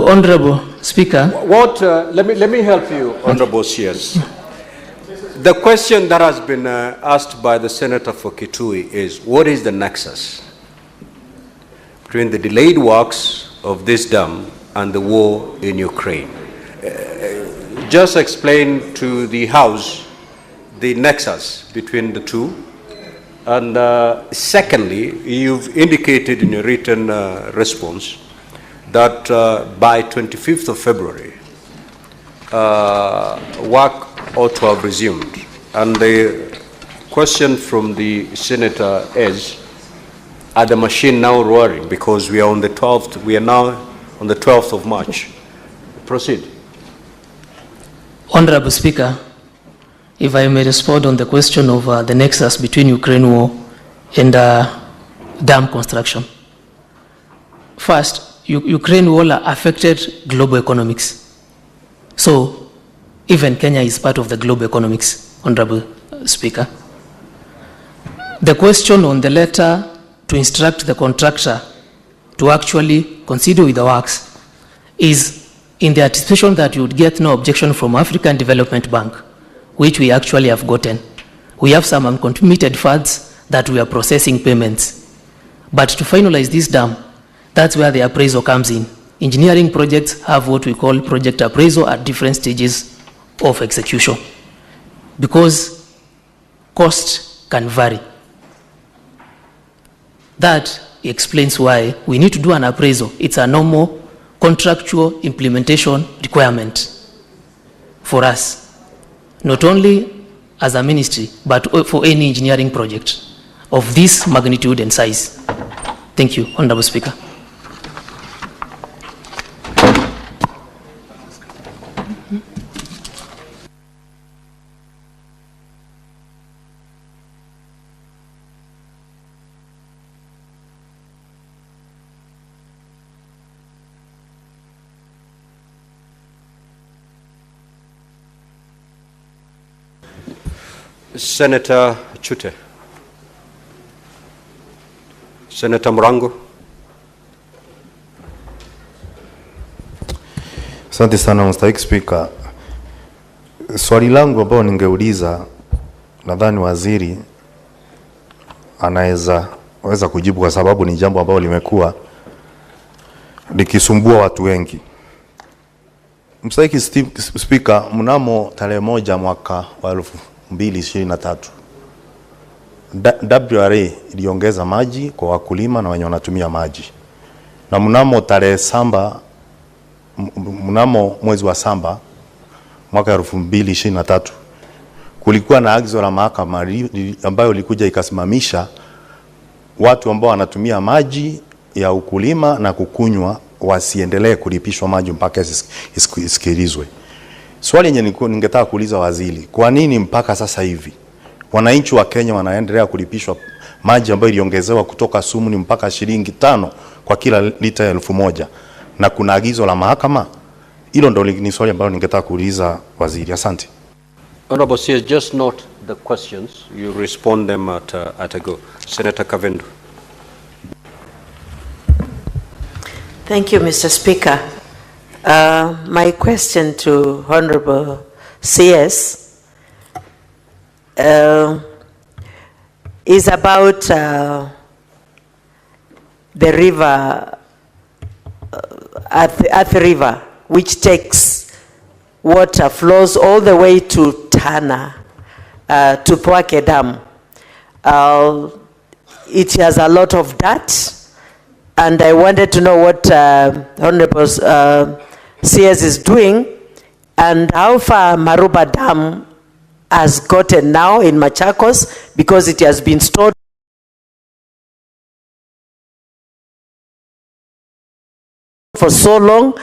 Honorable Speaker. What? Let me help you, Honorable CS. The question that has been asked by the Senator for Kitui is, what is the nexus between the delayed works of this dam and the war in Ukraine? Just explain to the House the nexus between the two. And secondly, you've indicated in your written response that by 25th of February, work ought to have resumed. And the question from the Senator is, are the machine now roaring? Because we are on the 12th, we are now on the 12th of March. Proceed. Honorable Speaker, if I may respond on the question of the nexus between Ukraine war and dam construction. First, Ukraine war affected global economics. So, even Kenya is part of the global economics, Honorable Speaker. The question on the letter to instruct the contractor to actually consider with the works is in the anticipation that you would get no objection from African Development Bank, which we actually have gotten. We have some uncommitted funds that we are processing payments. But to finalize this dam, that's where the appraisal comes in. Engineering projects have what we call project appraisal at different stages of execution, because cost can vary. That explains why we need to do an appraisal. It's a normal contractual implementation requirement for us, not only as a ministry, but for any engineering project of this magnitude and size. Thank you, Honorable Speaker. Senator Chute. Senator Murango. Asante sana Mstahiki Spika. Swali langu ambao ningeuliza, nadhani waziri anaweza kujibu, kwa sababu ni jambo ambalo limekuwa likisumbua watu wengi. Mstahiki Spika, mnamo tarehe 1 mwaka wa 2023 WRA iliongeza maji kwa wakulima na wenye wanatumia maji, na mnamo tarehe mnamo mwezi wa samba mwaka 2023 kulikuwa na agizo la mahakama ambayo ilikuja ikasimamisha watu ambao wanatumia maji ya ukulima na kukunywa wasiendelee kulipishwa maji mpaka isikilizwe. Swali yenye ningetaka kuuliza waziri, kwa nini mpaka sasa hivi wananchi wa Kenya wanaendelea kulipishwa maji ambayo iliongezewa kutoka sumuni mpaka shilingi 5 kwa kila lita ya 1000 na kuna agizo la mahakama? Hilo ndo ni swali ambalo ningetaka kuuliza waziri. Asante. Honorable CS, just note the questions. You respond them at a go. Senator Kavendu. Thank you, Mr. Speaker. My question to Honorable CS is about the river, Athi River, which takes water, flows all the way to Tana, to Thwake Dam. It has a lot of dirt, and I wanted to know what Honorable CS is doing, and how far Maruba Dam has gotten now in Machakos, because it has been stored for so long,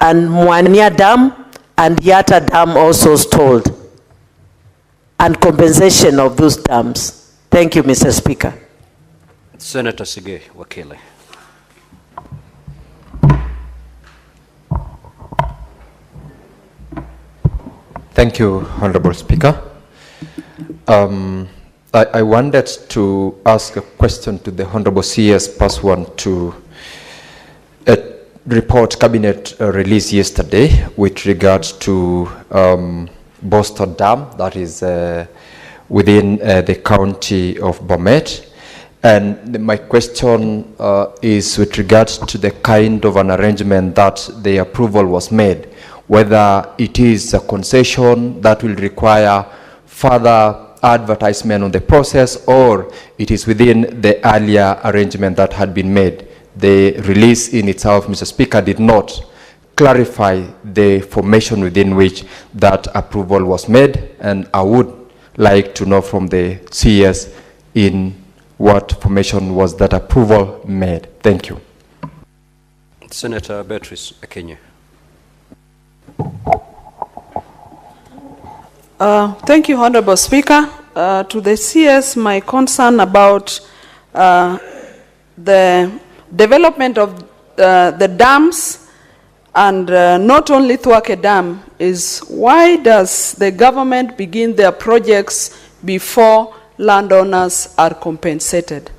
and Mwania Dam and Yata Dam also stalled, and compensation of those dams. Thank you, Mr. Speaker. Senator Sige Wakele. Thank you, Honorable Speaker. I wanted to ask a question to the Honorable CS pursuant to a report Cabinet released yesterday with regards to Boston Dam, that is within the county of Bomet. And my question is with regards to the kind of an arrangement that the approval was made, whether it is a concession that will require further advertisement on the process, or it is within the earlier arrangement that had been made. The release in itself, Mr. Speaker, did not clarify the formation within which that approval was made, and I would like to know from the CS in what formation was that approval made. Thank you. Senator Beatrice Akinyi. Thank you, Honorable Speaker. To the CS, my concern about the development of the dams, and not only Thwake Dam, is why does the government begin their projects before landowners are compensated?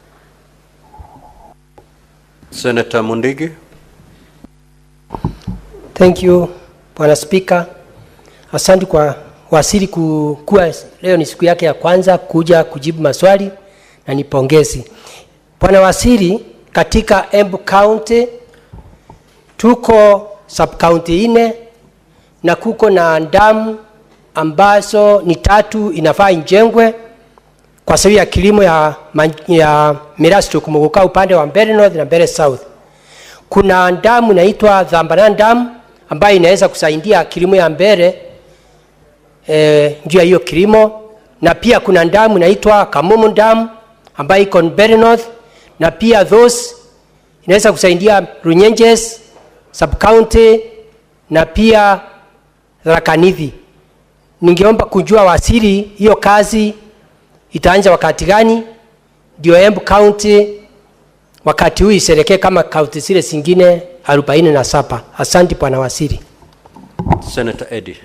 Senator Mundigi. Thank you, Bwana Speaker. Asante kwa wasiri kuwa leo ni siku yake ya kwanza kuja kujibu maswali, na nipongezi. Bwana Wasiri, katika Embu County tuko sub-county 4 na kuko na damu ambazo ni 3 inafaa injengwe kwa sababu ya kilimo ya mirasi tukumuguka upande wa Mbere North na Mbere South. Kuna damu inaitwa Zambarana Dam ambayo inaweza kusaidia kilimo ya Mbere juu ya hiyo kilimo, na pia kuna damu inaitwa Kamumu Dam ambayo iko Mbere North, na pia those inaweza kusaidia Runyenjes sub-county na pia Rakanithi. Ningeomba kujua wasiri hiyo kazi itaanza wakati gani ndio Embu County wakati huu iserekee kama county zile zingine 47. Asante Bwana Wasiri. Senator Eddie.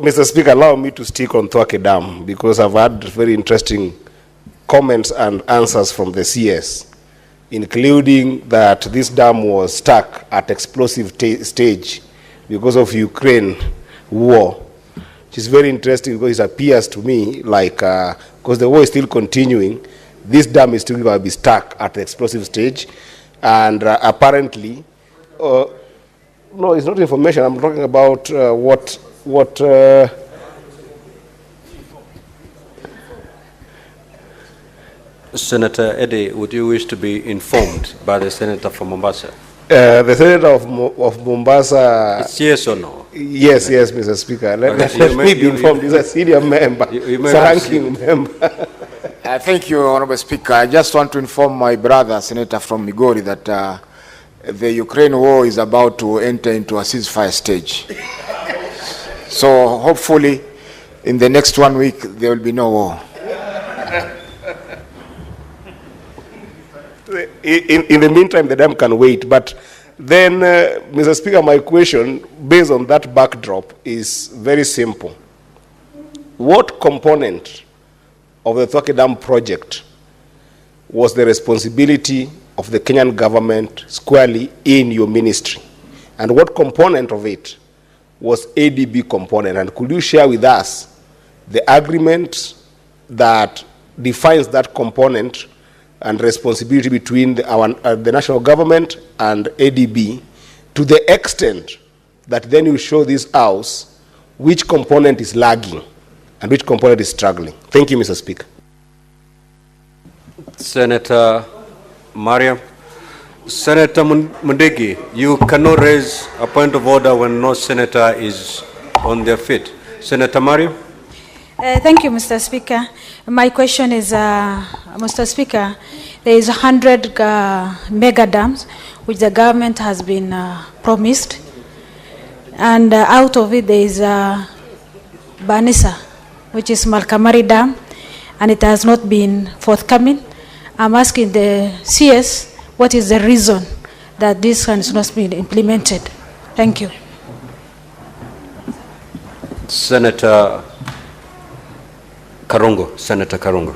Mr. Speaker, allow me to stick on Thwake Dam because I've had very interesting comments and answers from the CS, including that this dam was stuck at explosive stage because of Ukraine war, which is very interesting because it appears to me like, because the war is still continuing, this dam is still going to be stuck at the explosive stage, and apparently, no, it's not information, I'm talking about what Senator Eddie, would you wish to be informed by the senator from Mombasa? The senator of Mombasa. It's yes or no? Yes, yes, Mr. Speaker. Let me be informed. He's a senior member. He's a ranking member. Thank you, Honorable Speaker. I just want to inform my brother, Senator from Migori, that the Ukraine war is about to enter into a ceasefire stage. So hopefully, in the next 1 week, there will be no war. In the meantime, the dam can wait. But then, Mr. Speaker, my question, based on that backdrop, is very simple. What component of the Thwake Dam project was the responsibility of the Kenyan government squarely in your ministry? And what component of it was ADB component? And could you share with us the agreement that defines that component and responsibility between the national government and ADB, to the extent that then you show this house which component is lagging and which component is struggling? Thank you, Mr. Speaker. Senator Mariam. Senator Mundigi, you cannot raise a point of order when no senator is on their feet. Senator Mariam. Thank you, Mr. Speaker. My question is, Mr. Speaker, there is 100 mega dams which the government has been promised, and out of it there is Banisa, which is Malkamari Dam, and it has not been forthcoming. I'm asking the CS, what is the reason that this has not been implemented? Thank you. Senator Karungo. Senator Karungo.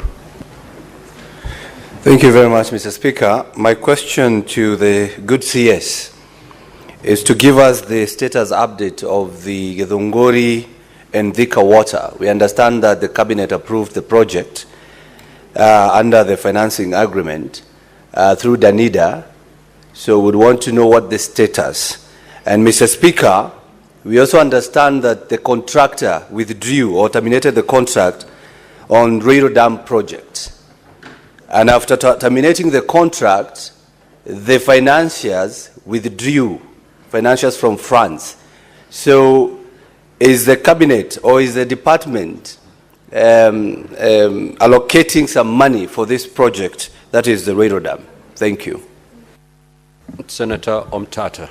Thank you very much, Mr. Speaker. My question to the good CS is to give us the status update of the Githunguri and Thika water. We understand that the cabinet approved the project under the financing agreement through Danida. So we'd want to know what the status. And Mr. Speaker, we also understand that the contractor withdrew or terminated the contract on Rero Dam project. And after terminating the contract, the financiers withdrew, financiers from France. So is the cabinet or is the department allocating some money for this project, that is the Rero Dam? Thank you. Senator Omtata.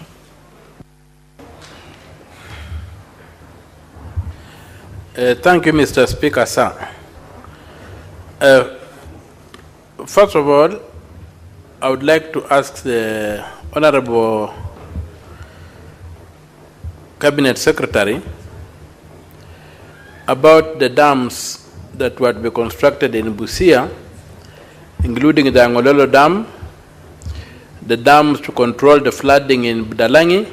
Thank you, Mr. Speaker, sir. First of all, I would like to ask the Honorable Cabinet Secretary about the dams that were to be constructed in Busia, including the Angololo Dam, the dams to control the flooding in Budalangi,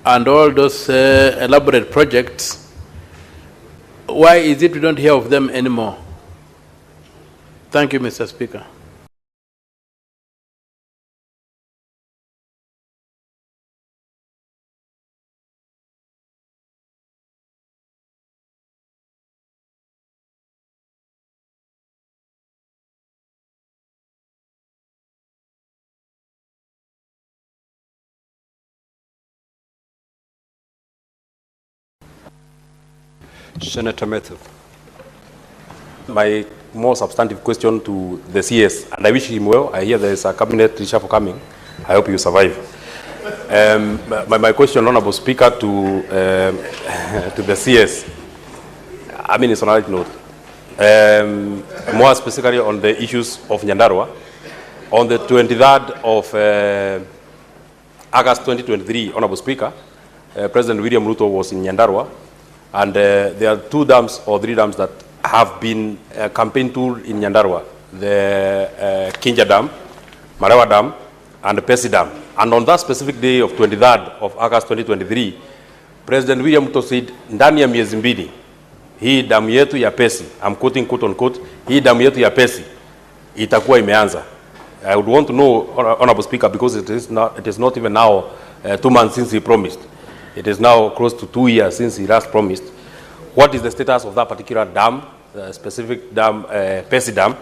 and all those elaborate projects. Why is it we don't hear of them anymore? Thank you, Mr. Speaker. Senator Methu. My more substantive question to the CS, and I wish him well. I hear there is a cabinet reshuffle coming. I hope you survive. My question, Honorable Speaker, to the CS. I mean, it's on a light note. More specifically on the issues of Nyandarua. On the 23rd of August 2023, Honorable Speaker, President William Ruto was in Nyandarua, and there are 2 dams or 3 dams that have been a campaign tool in Nyandarua, the Kingi Dam, Marewa Dam, and the Pesi Dam. And on that specific day of 23rd of August 2023, President William Ruto said, ndani ya miezi mbili, hii damu yetu ya Pesi, I'm quoting quote unquote, hii damu yetu ya Pesi, itakuwa imeanza. I would want to know, Honorable Speaker, because it is not even now 2 months since he promised. It is now close to 2 years since he last promised. What is the status of that particular dam, the specific dam, Pesi Dam,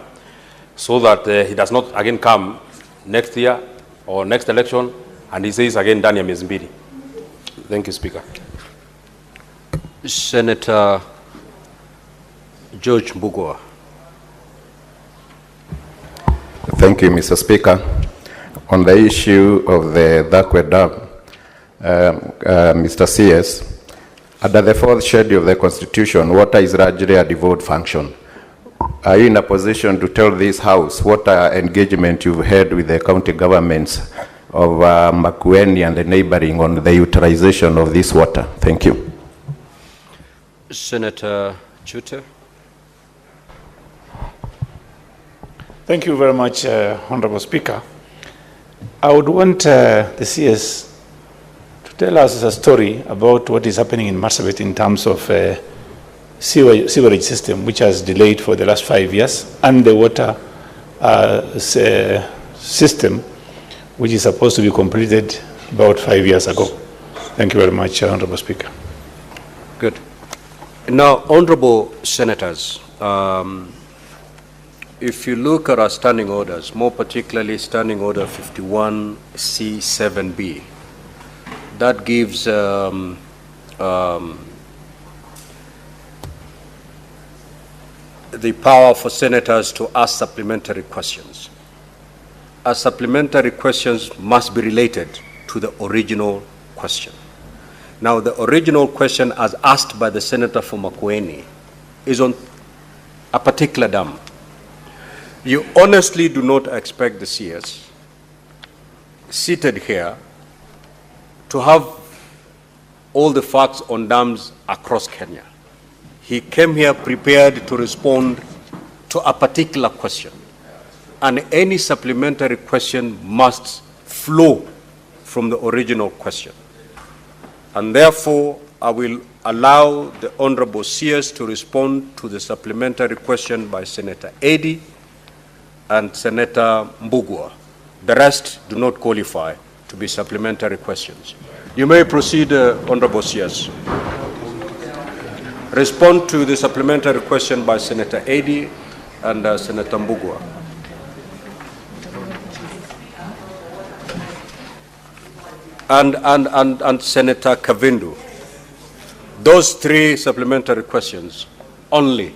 so that he does not again come next year or next election and he says again, ndani ya miezi mbili? Thank you, Speaker. Senator George Mbugua. Thank you, Mr. Speaker. On the issue of the Dhakwe Dam, Mr. CS, under the 4th schedule of the Constitution, water is largely a devolved function. Are you in a position to tell this House what engagement you've had with the county governments of Makueni and the neighboring on the utilization of this water? Thank you. Senator Chute. Thank you very much, Honorable Speaker. I would want the CS to tell us a story about what is happening in Marsabit in terms of sewerage system, which has delayed for the last 5 years, and the water system, which is supposed to be completed about 5 years ago. Thank you very much, Honorable Speaker. Good. Now, Honorable Senators, if you look at our standing orders, more particularly Standing Order 51C7B, that gives the power for senators to ask supplementary questions. Supplementary questions must be related to the original question. Now, the original question as asked by the senator from Makueni is on a particular dam. You honestly do not expect the CS seated here to have all the facts on dams across Kenya. He came here prepared to respond to a particular question. and any supplementary question must flow from the original question. And therefore, I will allow the Honorable CS to respond to the supplementary question by Senator Eddy and Senator Muuga. The rest do not qualify to be supplementary questions. You may proceed, Honorable CS. Respond to the supplementary question by Senator Eddy and Senator Muuga. And Senator Kavindu. Those three supplementary questions only.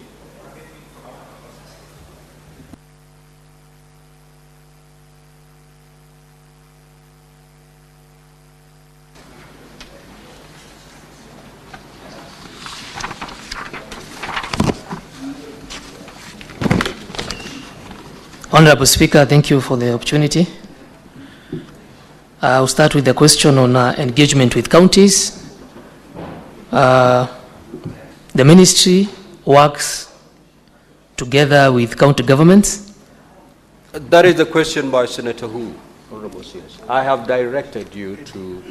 Honorable Speaker, thank you for the opportunity. I'll start with the question on engagement with counties. The ministry works together with county governments. That is the question by Senator Hu, Honorable CS. I have directed you to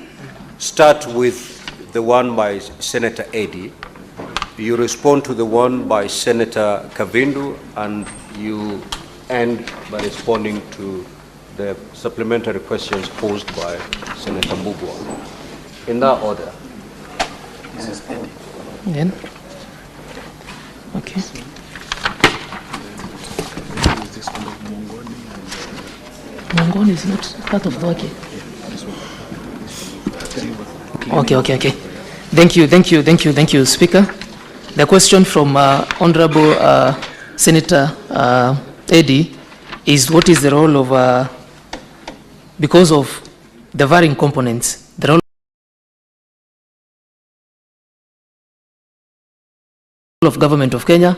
start with the one by Senator Eddy. You respond to the one by Senator Kavindu, and you end by responding to the supplementary questions posed by Senator Muuga. In that order. Then? Okay. Mongoni is not part of the work. Okay. Thank you, Speaker. The question from Honorable Senator Eddy is what is the role of, because of the varying components, the role of Government of Kenya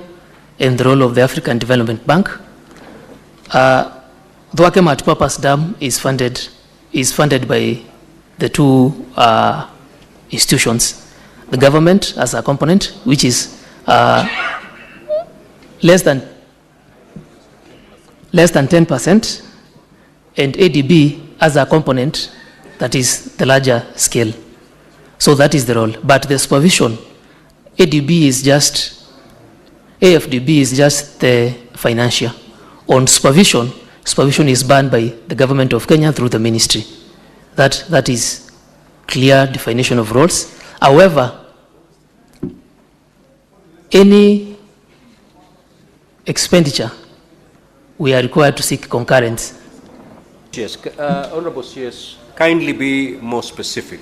and the role of the African Development Bank. The Wake Multipurpose Dam is funded by the two institutions. The government as a component, which is less than 10%, and ADB as a component that is the larger scale. So that is the role. But the supervision, AFDB is just the financial. On supervision is done by the Government of Kenya through the ministry. That is clear definition of roles. However, any expenditure, we are required to seek concurrence. Yes, Honorable CS, kindly be more specific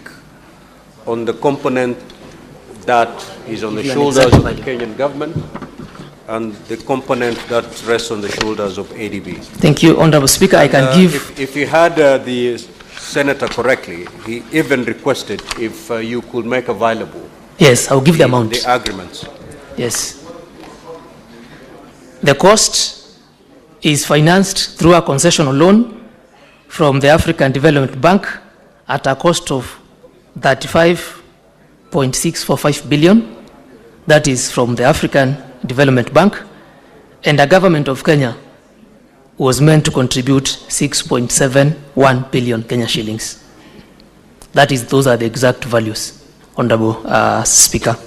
on the component that is on the shoulders of the Kenyan government and the component that rests on the shoulders of ADB. Thank you, Honorable Speaker. I can give... If you had the Senator correctly, he even requested if you could make available... Yes, I'll give the amount. The agreements. Yes. The cost is financed through a concessional loan from the African Development Bank at a cost of 35.645 billion. That is from the African Development Bank. And the Government of Kenya was meant to contribute 6.71 billion Kenya shillings. Those are the exact values, Honorable Speaker.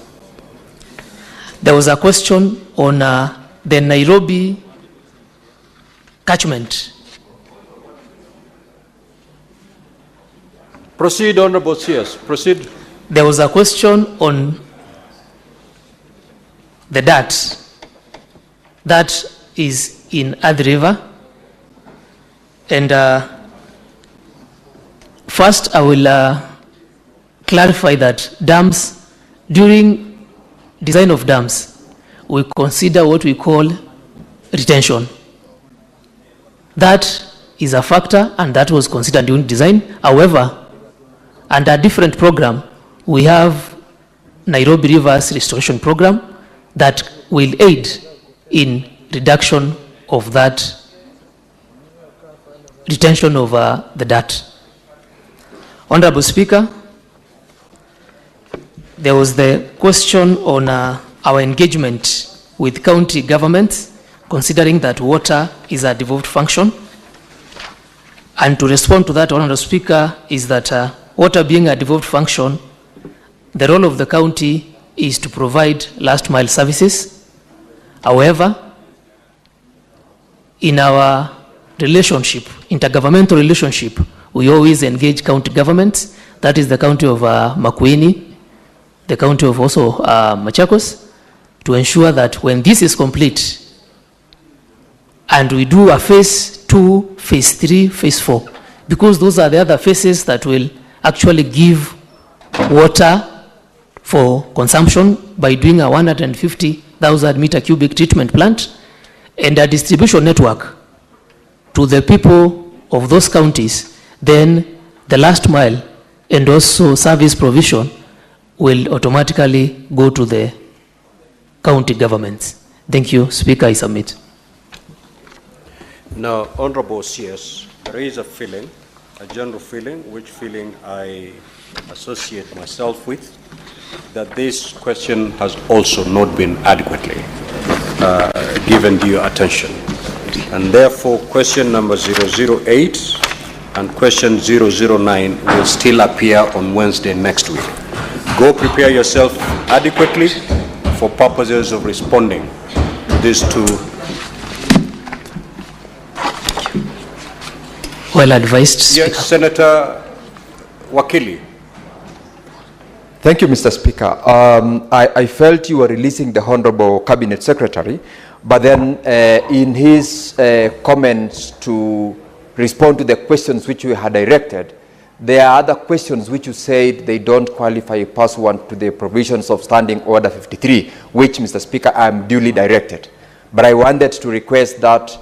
There was a question on the Nairobi catchment. Proceed, Honorable CS. Proceed. There was a question on the dirt that is in Athi River. And first I will clarify that dams, during design of dams, we consider what we call retention. That is a factor, and that was considered during design. However, under a different program, we have Nairobi Rivers Restoration Program that will aid in reduction of that retention of the dirt. Honorable Speaker, there was the question on our engagement with county governments considering that water is a devolved function. And to respond to that, Honourable Speaker, is that water being a devolved function, the role of the county is to provide last mile services. However, in our relationship, intergovernmental relationship, we always engage county governments. That is the county of Makueni, the county of also Machakos, to ensure that when this is complete, and we do a phase 2, phase 3, phase 4, because those are the other phases that will actually give water for consumption by doing a 150,000 meter cubic treatment plant and a distribution network to the people of those counties, then the last mile and also service provision will automatically go to the county governments. Thank you, Speaker. I submit. Now, Honorable CS, there is a feeling, a general feeling, which feeling I associate myself with, that this question has also not been adequately given due attention. And therefore, question number 008 and question 009 will still appear on Wednesday next week. Go prepare yourself adequately for purposes of responding to these two. Well advised, Speaker. Yes, Senator Wakili. Thank you, Mr. Speaker. I felt you were releasing the Honorable Cabinet Secretary, but then in his comments to respond to the questions which you had directed, there are other questions which you said they don't qualify pursuant to the provisions of Standing Order 53, which, Mr. Speaker, I am duly directed. But I wanted to request that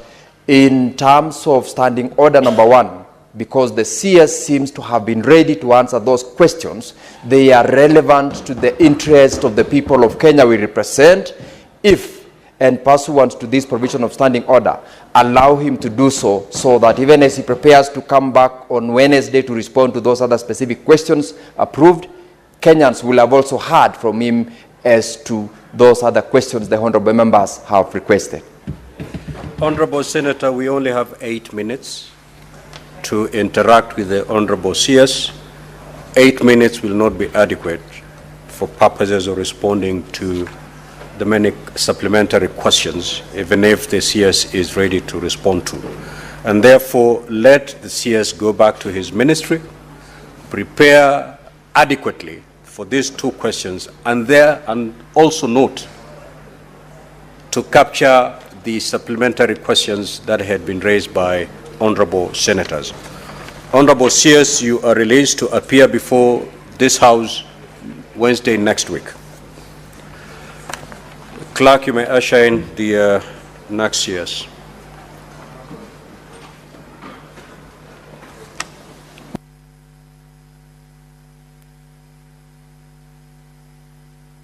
in terms of Standing Order number 1, because the CS seems to have been ready to answer those questions, they are relevant to the interest of the people of Kenya we represent. If, and pursuant to this provision of Standing Order, allow him to do so, so that even as he prepares to come back on Wednesday to respond to those other specific questions approved, Kenyans will have also heard from him as to those other questions the honorable members have requested. Honorable Senator, we only have 8 minutes to interact with the Honorable CS. 8 minutes will not be adequate for purposes of responding to the many supplementary questions, even if the CS is ready to respond to. And therefore, let the CS go back to his ministry, prepare adequately for these 2 questions, and also note to capture the supplementary questions that had been raised by honorable senators. Honorable CS, you are released to appear before this House Wednesday next week. Clerk, you may usher in the next CS.